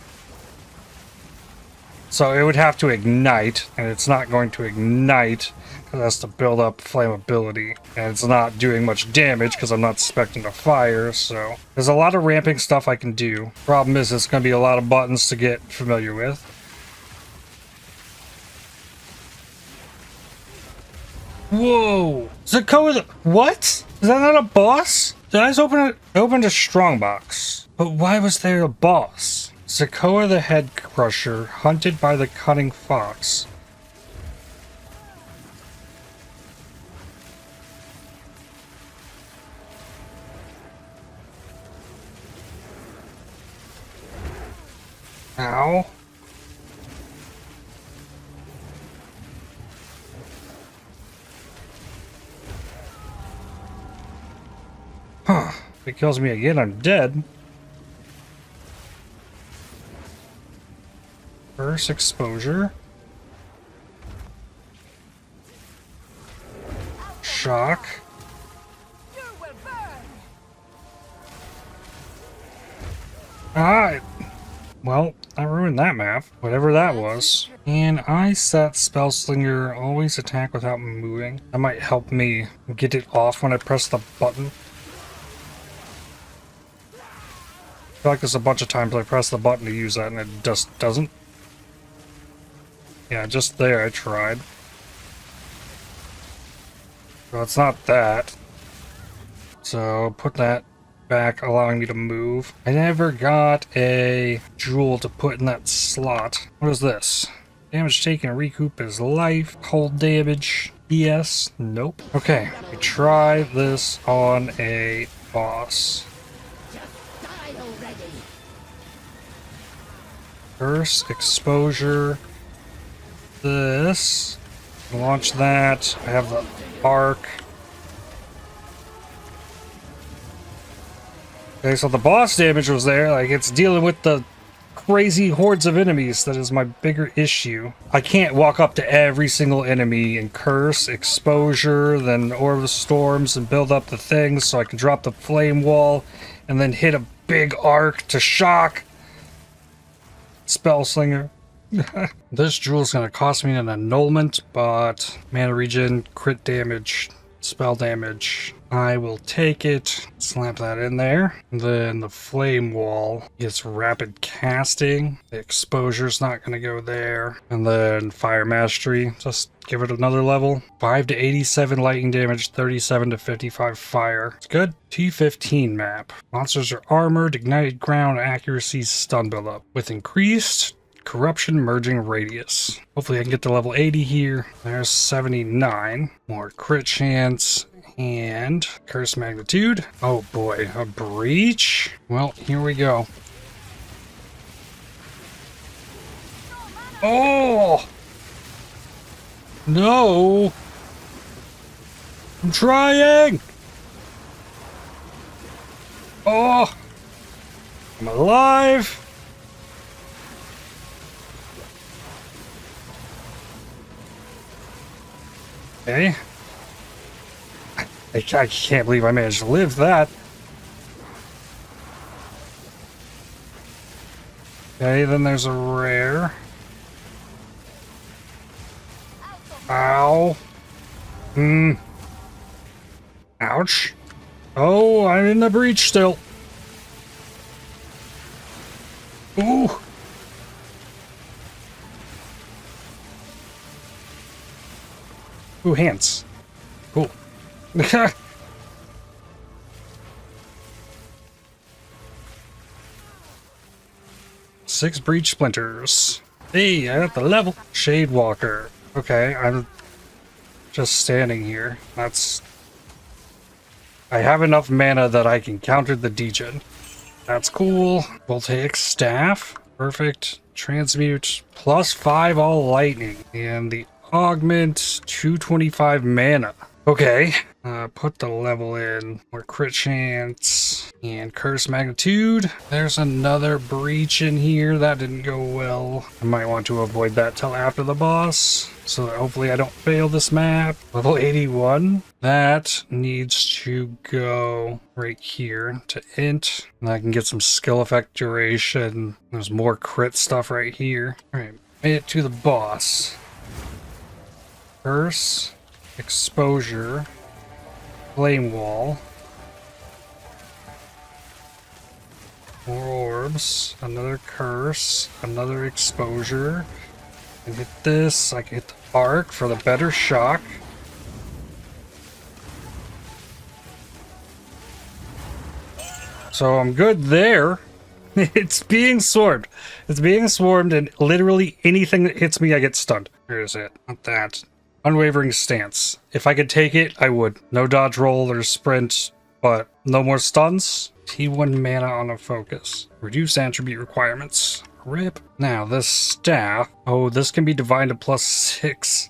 So it would have to ignite, and it's not going to ignite because it has to build up flammability. And it's not doing much damage because I'm not expecting a fire, so there's a lot of ramping stuff I can do. Problem is, it's going to be a lot of buttons to get familiar with. Whoa! Zakoa, what? Is that not a boss? Did I just opened a strongbox? But why was there a boss? Zakoa the Head Crusher, hunted by the cunning fox. Ow. Huh. If it kills me again, I'm dead. First exposure. Shock. Ah! Well, I ruined that map. Whatever that was. And I set Spellslinger always attack without moving. That might help me get it off when I press the button. feel like there's a bunch of times I press the button to use that and it just doesn't. Yeah, just there I tried. Well, it's not that. So put that back, allowing me to move. I never got a jewel to put in that slot. What is this? Damage taken, recoup his life. Cold damage. Yes. Nope. Okay, we try this on a boss. Die already. Curse, exposure. This. Launch that. I have the arc. Okay, so the boss damage was there. Like, it's dealing with the crazy hordes of enemies that is my bigger issue. I can't walk up to every single enemy and curse, exposure, then Orb of Storms and build up the things so I can drop the flame wall and then hit a big arc to shock. Spellslinger. This jewel is going to cost me an annulment, but mana regen, crit damage, spell damage. I will take it, slap that in there. Then the flame wall gets rapid casting. The exposure's not going to go there. And then fire mastery, just give it another level. 5 to 87 lightning damage, 37 to 55 fire. It's good. T10 map. Monsters are armored, ignited ground, accuracy, stun build up. With increased corruption merging radius. Hopefully I can get to level 80 here. There's 79. More crit chance. And curse magnitude. Oh boy, a breach. Well, here we go. Oh no! I'm trying. Oh, I'm alive. Okay. I can't believe I managed to live that. Okay, then there's a rare. Ow. Ouch. Oh, I'm in the breach still. Ooh. Ooh, hands. Cool. 6 breach splinters. Hey, I got the level. Shade Walker. Okay, I'm just standing here. That's... I have enough mana that I can counter the degen. That's cool. Voltaic Staff. Perfect. Transmute. +5 all lightning. And the augment 225 mana. Okay, put the level in. More crit chance and curse magnitude. There's another breach in here. That didn't go well. I might want to avoid that till after the boss, so that hopefully I don't fail this map. Level 81. That needs to go right here to int. And I can get some skill effect duration. There's more crit stuff right here. Alright, made it to the boss. Curse. Exposure, flame wall, more orbs, another curse, another exposure. I can hit this, I can hit the arc for the better shock. So I'm good there. It's being swarmed. It's being swarmed, and literally anything that hits me, I get stunned. Where is it? Not that. Unwavering stance. If I could take it, I would. No dodge roll or sprint, but no more stuns. T1 mana on a focus. Reduce attribute requirements. Rip. Now, this staff. Oh, this can be divined to +6.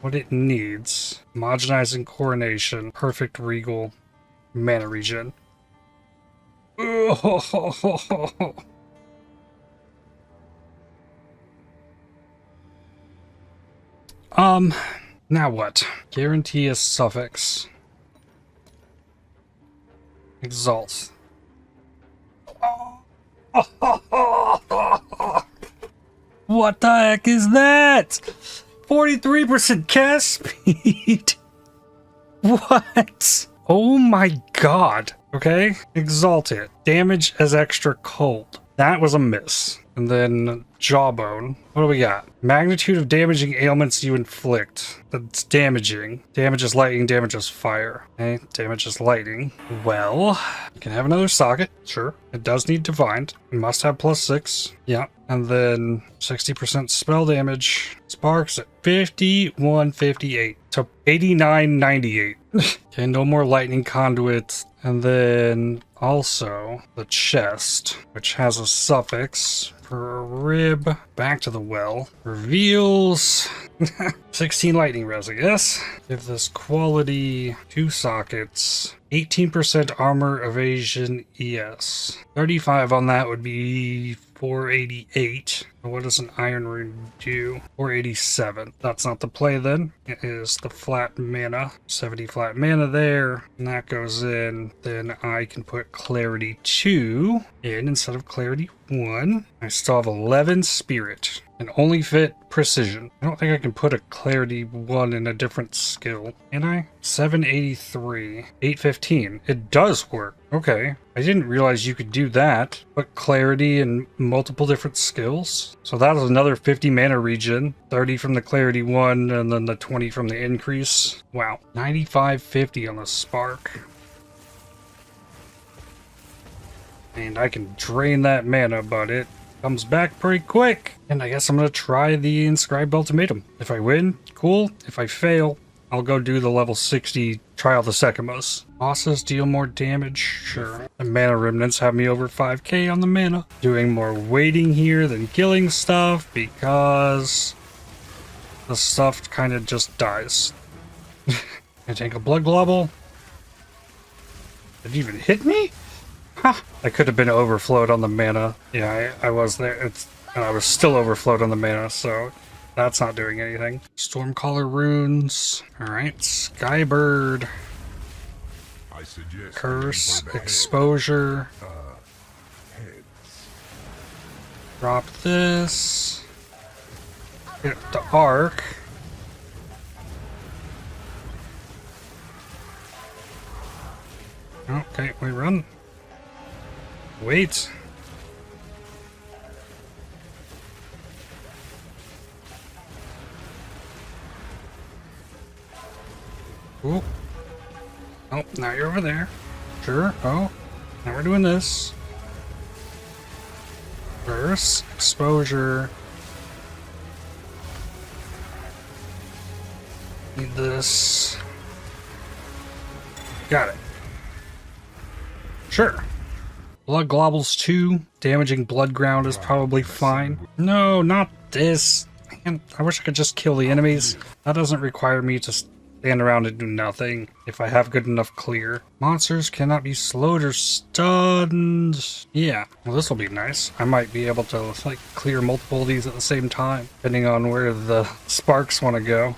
What it needs. Homogenizing coronation. Perfect regal. Mana regen. Now what? Guarantee a suffix. Exalt. What the heck is that? 43% cast speed? What? Oh my god. Okay, Exalted. Damage as extra cold. That was a miss. And then Jawbone. What do we got? Magnitude of damaging ailments you inflict. That's damaging. Damage is lightning, damage is fire. Okay, damage is lightning. Well, you can have another socket. Sure. It does need divined. It must have +6. Yeah. And then 60% spell damage. Sparks at 5158 to 8998. Okay, no more lightning conduit. And then also the chest, which has a suffix for a rib. Back to the well. Reveals 16 lightning res, I guess. Give this quality 2 sockets. 18% armor evasion ES. 35 on that would be 488. What does an iron rune do? 487. That's not the play then. It is the flat mana. 70 flat mana there. And that goes in. Then I can put clarity 2 in instead of clarity 1. I still have 11 spirit. And only fit precision. I don't think I can put a clarity 1 in a different skill. Can I? 783. 815. It does work. Okay. I didn't realize you could do that. Put clarity in multiple different skills. So that is another 50 mana regen. 30 from the clarity 1 and then the 20 from the increase. Wow. 9550 on the spark. And I can drain that mana, but it comes back pretty quick. And I guess I'm going to try the Inscribed Ultimatum. If I win, cool. If I fail, I'll go do the level 60 Trial the Secamos. Bosses deal more damage? Sure. The mana remnants have me over 5k on the mana. Doing more waiting here than killing stuff because the stuff kind of just dies. I take a blood globule. Did it even hit me? Huh. I could have been overflowed on the mana. Yeah, I was there. And I was still overflowed on the mana, so that's not doing anything. Stormcaller runes. Alright, Skybird. Curse, exposure. Drop this. Hit the arc. Okay, we run. Wait. Ooh. Oh, now you're over there. Sure. Oh, now we're doing this. Burst, exposure. Need this. Got it. Sure. Blood globules 2. Damaging blood ground is probably fine. No, not this. Man, I wish I could just kill the enemies. That doesn't require me to stand around and do nothing if I have good enough clear. Monsters cannot be slowed or stunned. Yeah, well, this will be nice. I might be able to like clear multiple of these at the same time, depending on where the sparks want to go.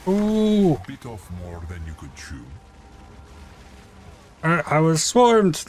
Ooh. Bit off more than you could chew. I was swarmed.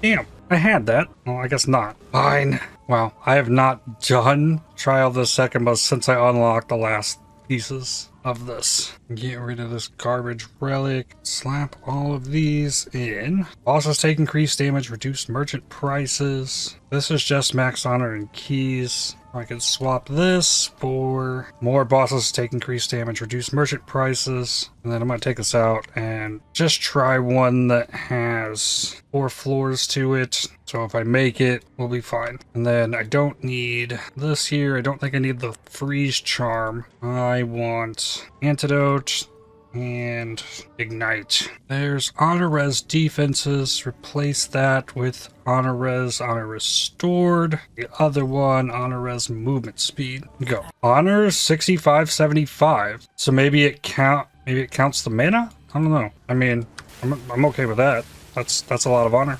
Damn, I had that. Well, I guess not. Fine. Wow, I have not done Trial the Secamos since I unlocked the last pieces of this. Get rid of this garbage relic. Slap all of these in. Bosses take increased damage, reduced merchant prices. This is just max honor and keys. I could swap this for more bosses take increased damage, reduce merchant prices, and then I'm going to take this out and just try one that has 4 floors to it. So if I make it, we'll be fine. And then I don't need this here. I don't think I need the freeze charm. I want antidote and ignite. There's honor res defenses. Replace that with honor res restored. The other one, honor res movement speed. Go. Honor 6575. So maybe it counts the mana? I don't know. I mean, I'm okay with that. That's a lot of honor.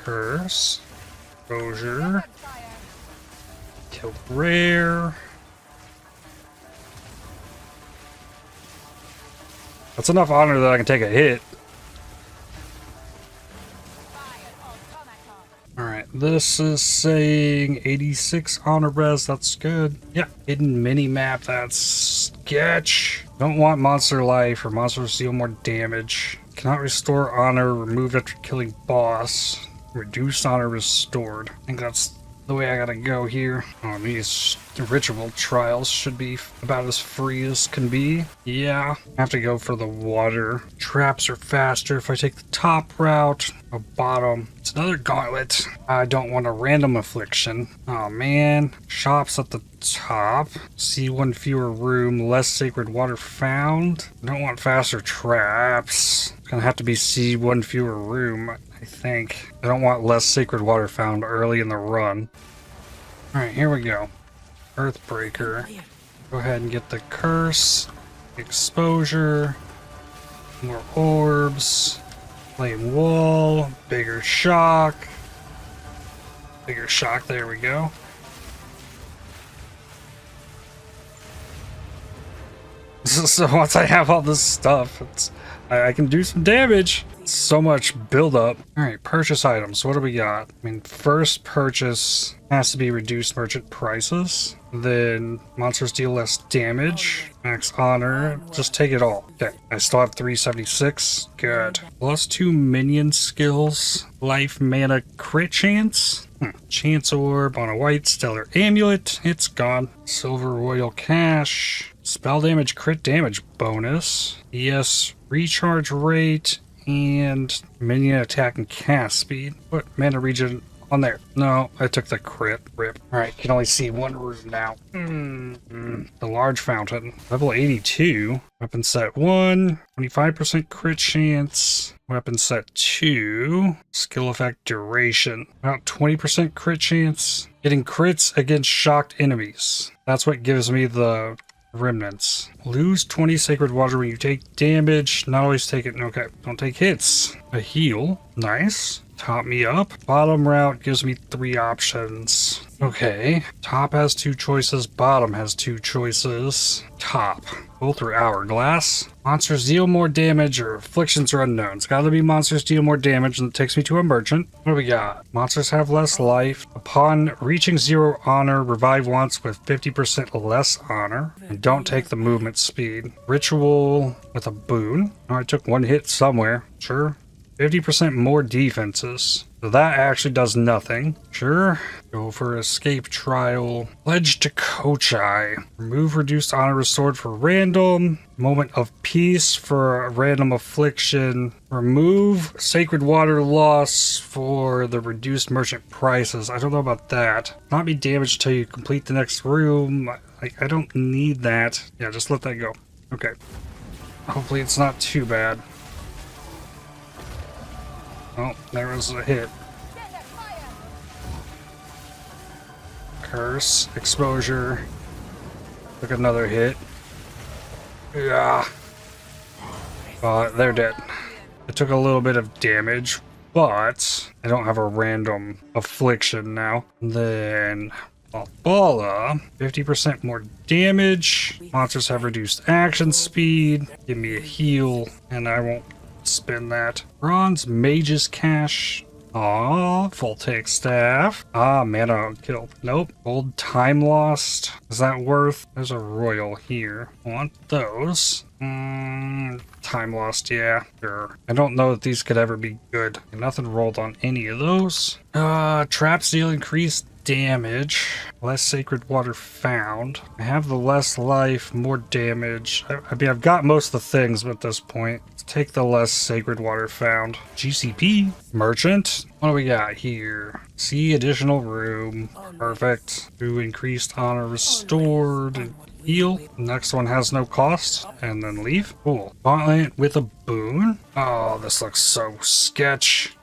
Curse. Exposure. Kill rare. That's enough honor that I can take a hit. Alright, this is saying 86 honor res. That's good. Yeah, hidden mini map. That's sketch. Don't want monster life or monsters deal more damage. Cannot restore honor removed after killing boss. Reduced honor restored. I think that's the way I gotta go here. Oh, these ritual trials should be about as free as can be. Yeah, I have to go for the water. Traps are faster if I take the top route or bottom. It's another gauntlet. I don't want a random affliction. Oh man. Shops at the top. See one fewer room, less sacred water found. I don't want faster traps. It's gonna have to be see one fewer room, I think. I don't want less sacred water found early in the run. Alright, here we go. Earthbreaker. Go ahead and get the curse. Exposure. More orbs. Flame wall. Bigger shock. Bigger shock, there we go. So once I have all this stuff, I can do some damage. So much buildup. Alright, purchase items. What do we got? I mean, first purchase has to be reduced merchant prices. Then monsters deal less damage. Max honor. Just take it all. Okay, I still have 376. Good. Plus 2 minion skills. Life mana crit chance. Chance orb on a white stellar amulet. It's gone. Silver royal cash. Spell damage crit damage bonus. Yes, recharge rate. And minion attack and cast speed. What mana region on there? No, I took the crit. Rip. Alright, can only see one room now. The large fountain. Level 82. Weapon set 1. 25% crit chance. Weapon set 2. Skill effect duration. About 20% crit chance. Getting crits against shocked enemies. That's what gives me the remnants. Lose 20 sacred water when you take damage. Not always take it. Okay, don't take hits. A heal. Nice. Top me up. Bottom route gives me 3 options. Okay. Top has 2 choices. Bottom has 2 choices. Top. Both are hourglass. Monsters deal more damage or afflictions are unknown. It's gotta be monsters deal more damage, and it takes me to a merchant. What do we got? Monsters have less life. Upon reaching 0 honor, revive once with 50% less honor. And don't take the movement speed. Ritual with a boon. Oh, I took 1 hit somewhere. Sure. 50% more defenses. So that actually does nothing. Sure. Go for escape trial. Pledge to Kochai. Remove reduced honor restored for random. Moment of peace for a random affliction. Remove sacred water loss for the reduced merchant prices. I don't know about that. Not be damaged until you complete the next room. I don't need that. Yeah, just let that go. Okay. Hopefully it's not too bad. Oh, there was a hit. Curse, exposure. Took another hit. Yeah. They're dead. It took a little bit of damage, but I don't have a random affliction now. Then Bala, 50% more damage. Monsters have reduced action speed. Give me a heal, and I won't spend that. Bronze Mage's Cash. Aw, Voltaic Staff. Ah, mana kill. Nope. Gold Time Lost. Is that worth? There's a Royal here. I want those. Time Lost, yeah. Sure. I don't know that these could ever be good. Nothing rolled on any of those. Traps deal increased damage. Less sacred water found. I have the less life, more damage. I mean, I've got most of the things at this point. Let's take the less sacred water found. GCP. Merchant. What do we got here? See additional room. Perfect. Do increased honor restored. Heal. Next one has no cost. And then leave. Cool. Gauntlet with a boon. Oh, this looks so sketch.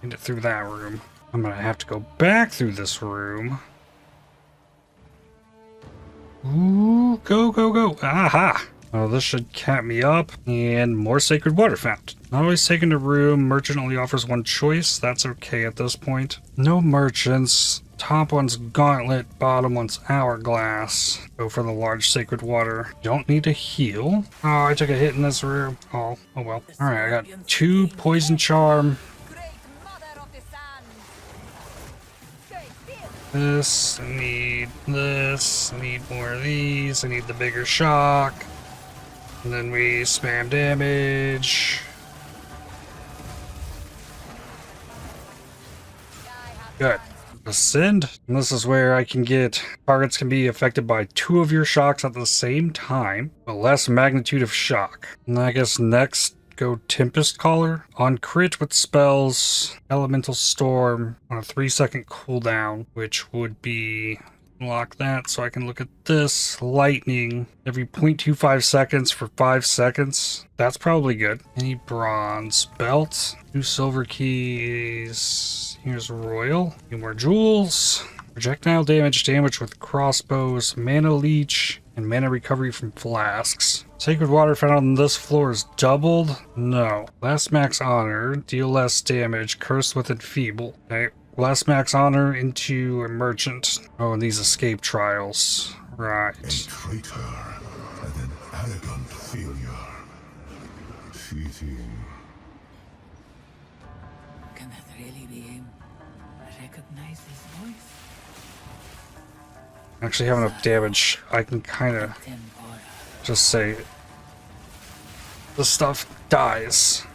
Get it through that room. I'm gonna have to go back through this room. Ooh, go, go, go. Aha! Oh, this should cap me up. And more sacred water found. Not always taken to room. Merchant only offers 1 choice. That's okay at this point. No merchants. Top one's Gauntlet, bottom one's Hourglass. Go for the large sacred water. Don't need to heal. Oh, I took a hit in this room. Oh well. Alright, I got 2 Poison Charm. This, I need this, I need more of these, I need the bigger shock. And then we spam damage. Good. Ascend. And this is where I can get targets can be affected by 2 of your shocks at the same time, but less magnitude of shock. And I guess next go Tempest Caller. On crit with spells, Elemental Storm on a 3-second cooldown, which would be lock that so I can look at this. Lightning every 0.25 seconds for 5 seconds. That's probably good. Any bronze belt, 2 silver keys. Here's Royal. 2 more jewels. Projectile damage, damage with crossbows, mana leech, and mana recovery from flasks. Sacred water found on this floor is doubled? No. Last max honor, deal less damage, curse with enfeeble. Okay. Last max honor into a merchant. Oh, and these escape trials. Right. A traitor and an arrogant failure. Cheating. Can that really be him? I recognize his voice. I actually have enough damage. I can kind of just say the stuff dies.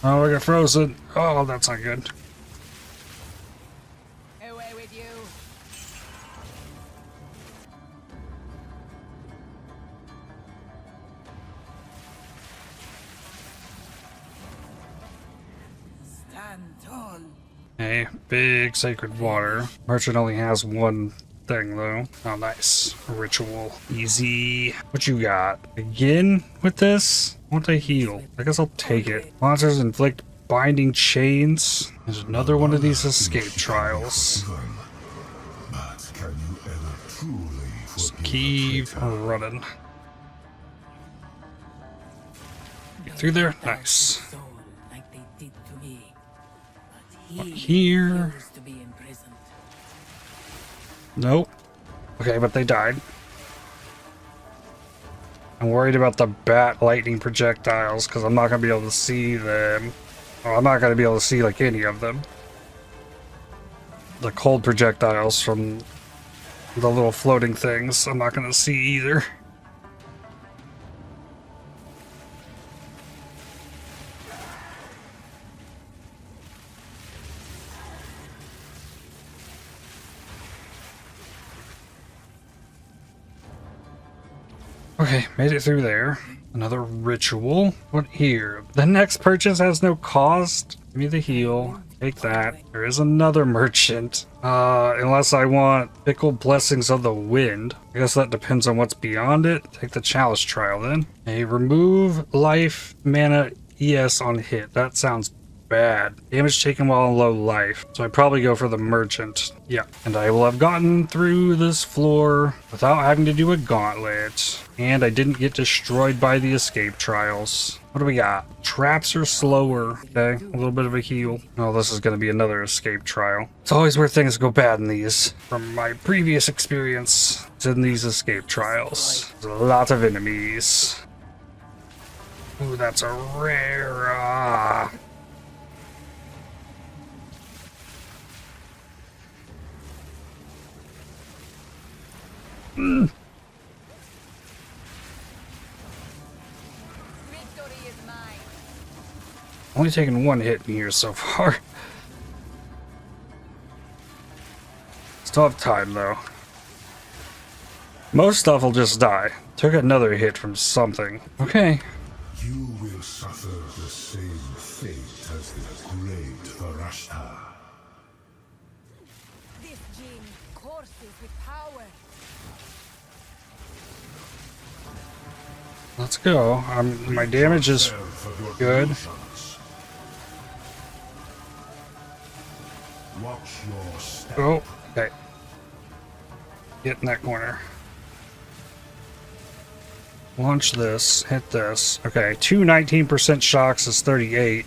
Oh, I got frozen. Oh, that's not good. Away with you. Stand tall. Okay, big sacred water. Merchant only has 1 thing though. Oh, nice. Ritual. Easy. What you got? Again with this? I want to heal. I guess I'll take it. Monsters inflict binding chains. There's another one of these escape trials. But can you ever truly Just forgive keep a traitor? running. Get through there? Nice. Soul like they did to me. But he Here. refused to be imprisoned. Nope. Okay, but they died. I'm worried about the bat lightning projectiles because I'm not going to be able to see them. Well, I'm not going to be able to see like any of them. The cold projectiles from the little floating things, I'm not going to see either. Okay, made it through there. Another ritual. What here? The next purchase has no cost. Give me the heal. Take that. There is another merchant. Unless I want Pickled Blessings of the Wind. I guess that depends on what's beyond it. Take the Chalice Trial then. Hey, remove life, mana, ES on hit. That sounds bad. Damage taken while on low life. So I probably go for the merchant. Yeah. And I will have gotten through this floor without having to do a gauntlet. And I didn't get destroyed by the escape trials. What do we got? Traps are slower. Okay, a little bit of a heal. Oh, this is going to be another escape trial. It's always where things go bad in these. From my previous experience in these escape trials. There's a lot of enemies. Ooh, that's a rare. Victory is mine. Only taken 1 hit in here so far. Still have time though. Most stuff will just die. Took another hit from something. Okay. You will suffer the same fate as the great Varashta. This gene courses with power. Let's go. My damage is good. Watch your step. Oh, okay. Get in that corner. Launch this. Hit this. Okay, 19% shocks is 38.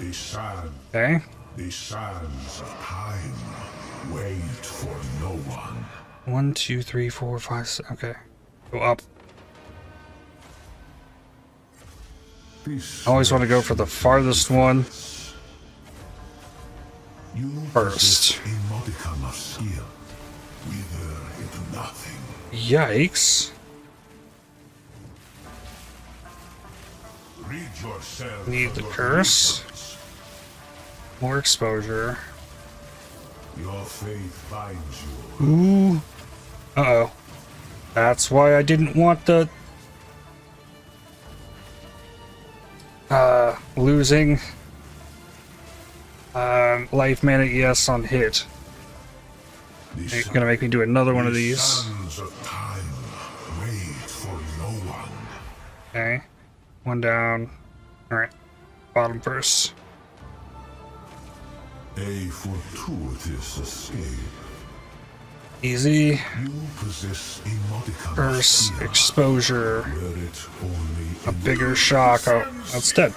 The sand, Okay. the sands of time wait for no one. 1, 2, 3, 4, 5, 6. Okay. Go up. This I always want to go for the farthest one you first. possess a modicum of skill. Wither into nothing. Yikes. Rid yourself Need of the your curse. weapons. More exposure. Your faith binds you. Ooh. Uh-oh. That's why I didn't want the... losing... life mana ES on hit. The It's gonna make me do another one of these. sands of time wait for no one. Okay. One down. Alright. Bottom first. A fortuitous escape. Easy. You possess a modicum of First skill. exposure. Were it only A bigger shock. Oh, that's dead.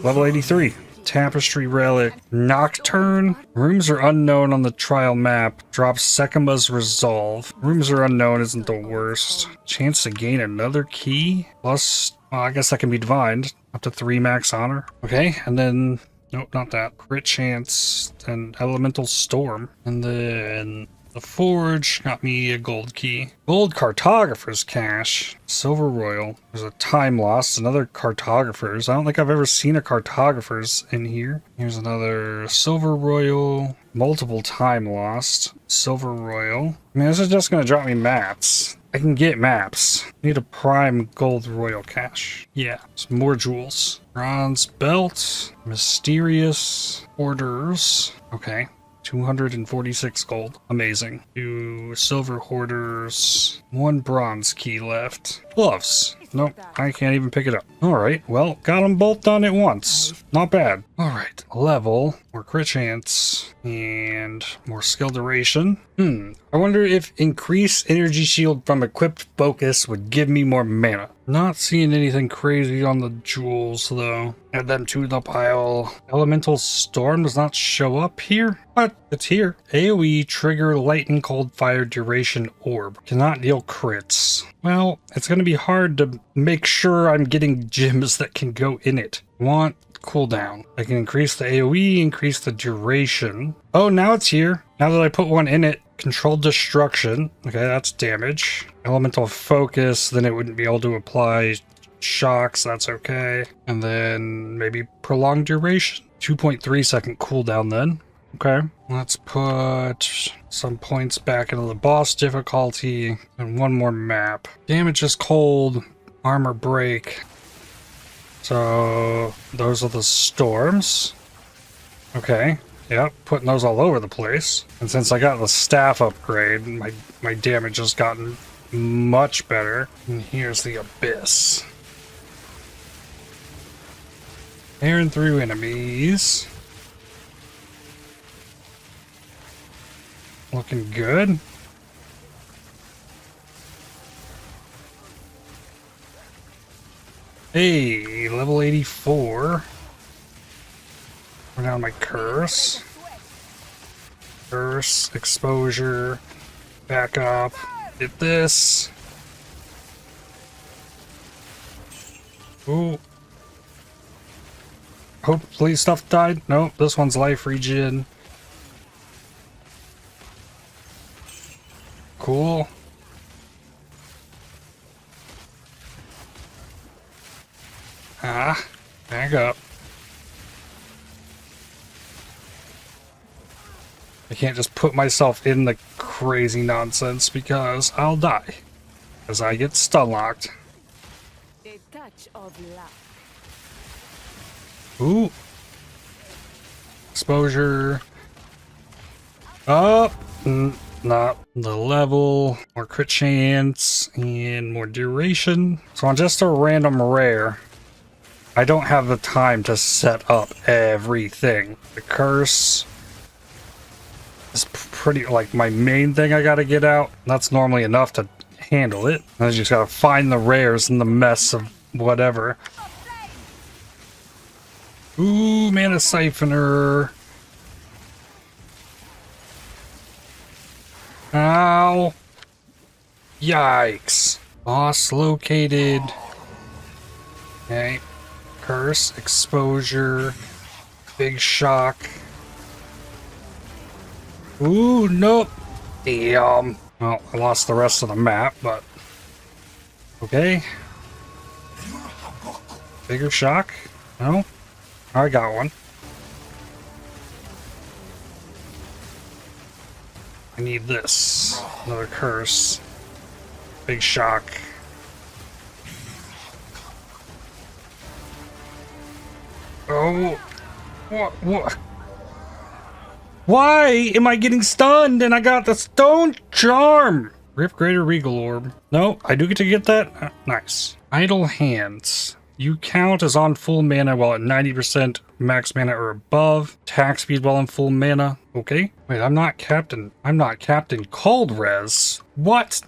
Level 83. Tapestry Relic. Nocturne. Rooms are unknown on the trial map. Drops Sekima's Resolve. Rooms are unknown isn't the worst. Chance to gain another key. Plus, well, I guess that can be divined. Up to 3 max honor. Okay, and then... Nope, not that. Crit chance and Elemental Storm. And then... The Forge got me a gold key. Gold Cartographer's Cache. Silver Royal. There's a Time Lost. Another Cartographer's. I don't think I've ever seen a Cartographer's in here. Here's another Silver Royal. Multiple Time Lost. Silver Royal. I mean, this is just going to drop me maps. I can get maps. Need a prime gold royal cache. Yeah, some more jewels. Bronze belt. Mysterious orders. Okay. 246 gold. Amazing. 2 silver hoarders. 1 bronze key left. Gloves. Nope, I can't even pick it up. Alright, well, got them both done at once. Not bad. Alright, level. More crit chance. And more skill duration. I wonder if increased energy shield from equipped focus would give me more mana. Not seeing anything crazy on the jewels, though. Add them to the pile. Elemental Storm does not show up here? What? It's here. AoE trigger lightning cold fire duration orb. Cannot deal crits. Well, it's going to be hard to make sure I'm getting gems that can go in it. Want cooldown. I can increase the AoE, increase the duration. Oh, now it's here. Now that I put one in it. Controlled destruction. Okay, that's damage. Elemental focus, then it wouldn't be able to apply shocks. That's okay. And then maybe prolonged duration. 2.3 second cooldown then. Okay. Let's put some points back into the boss difficulty and one more map. Damage is cold. Armor break. So those are the storms. Okay. Yep, putting those all over the place. And since I got the staff upgrade, my damage has gotten much better. And here's the abyss. Tearing through enemies. Looking good. Hey, level 84. We're down my curse. Curse, exposure, back up, get this. Ooh. Hopefully stuff died. Nope, this one's life regen. Cool. Back up. I can't just put myself in the crazy nonsense because I'll die. Because I get stun locked. A touch of luck. Ooh. Exposure. Up. not the level, more crit chance, and more duration. So on just a random rare, I don't have the time to set up everything. The curse is pretty, like, my main thing I gotta get out. That's normally enough to handle it. I just gotta find the rares in the mess of whatever. Ooh, Mana Siphoner. Ow. Yikes. Boss located. Okay. Curse, exposure, big shock. Ooh, nope. Damn. Well, I lost the rest of the map, but okay. Bigger shock? No? I got one. I need this. Another curse. Big shock. Oh. What? Why am I getting stunned and I got the stone charm? Rip Greater Regal Orb. No, I do get to get that? Nice. Idle Hands. You count as on full mana while at 90% max mana or above. Attack speed while on full mana. Okay. Wait, I'm not Captain Cold Res. What?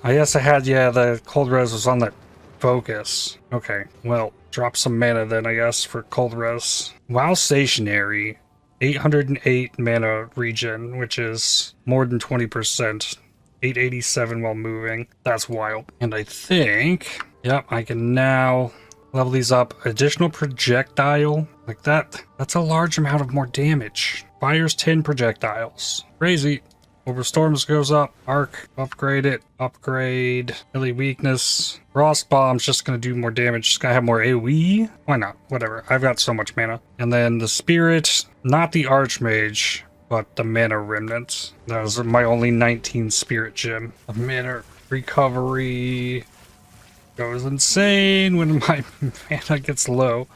I guess I had, yeah, the Cold Res was on that focus. Okay, well, drop some mana then, I guess, for Cold Res. While stationary, 808 mana regen, which is more than 20%. 887 while moving. That's wild. And I think, yep, I can now level these up. Additional projectile. Like that. That's a large amount of more damage. Fires 10 projectiles. Crazy. Overstorms goes up. Arc. Upgrade it. Upgrade. Melee weakness. Frost Bomb's just going to do more damage. Just going to have more AoE. Why not? Whatever. I've got so much mana. And then the Spirit. Not the Archmage, but the Mana Remnant. That was my only 19 Spirit Gem. The Mana Recovery goes insane when my mana gets low.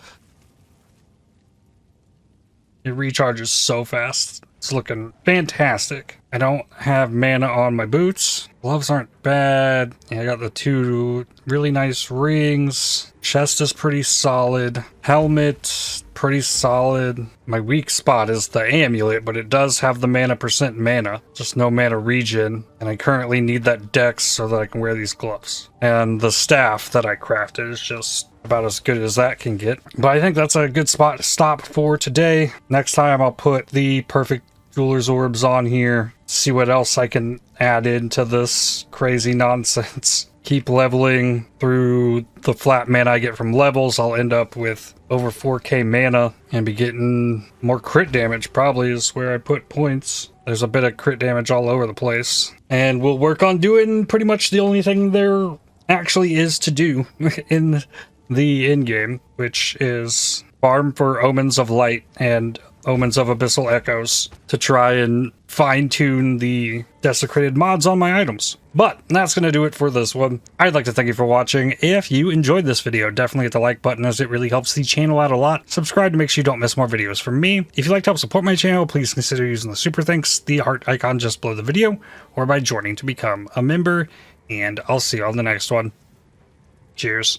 It recharges so fast. It's looking fantastic. I don't have mana on my boots. Gloves aren't bad. Yeah, I got the 2 really nice rings. Chest is pretty solid. Helmet, pretty solid. My weak spot is the amulet, but it does have the mana, just no mana regen. And I currently need that dex so that I can wear these gloves. And the staff that I crafted is just about as good as that can get. But I think that's a good spot to stop for today. Next time I'll put the perfect Jeweler's Orbs on here. See what else I can add into this crazy nonsense. Keep leveling through the flat mana I get from levels. I'll end up with over 4k mana and be getting more crit damage, probably is where I put points. There's a bit of crit damage all over the place. And we'll work on doing pretty much the only thing there actually is to do in the end game, which is farm for Omens of Light and Omens of Abyssal Echoes to try and fine-tune the desecrated mods on my items. But that's going to do it for this one. I'd like to thank you for watching. If you enjoyed this video, definitely hit the like button as it really helps the channel out a lot. Subscribe to make sure you don't miss more videos from me. If you'd like to help support my channel, please consider using the super thanks, the heart icon just below the video, or by joining to become a member. And I'll see you on the next one. Cheers.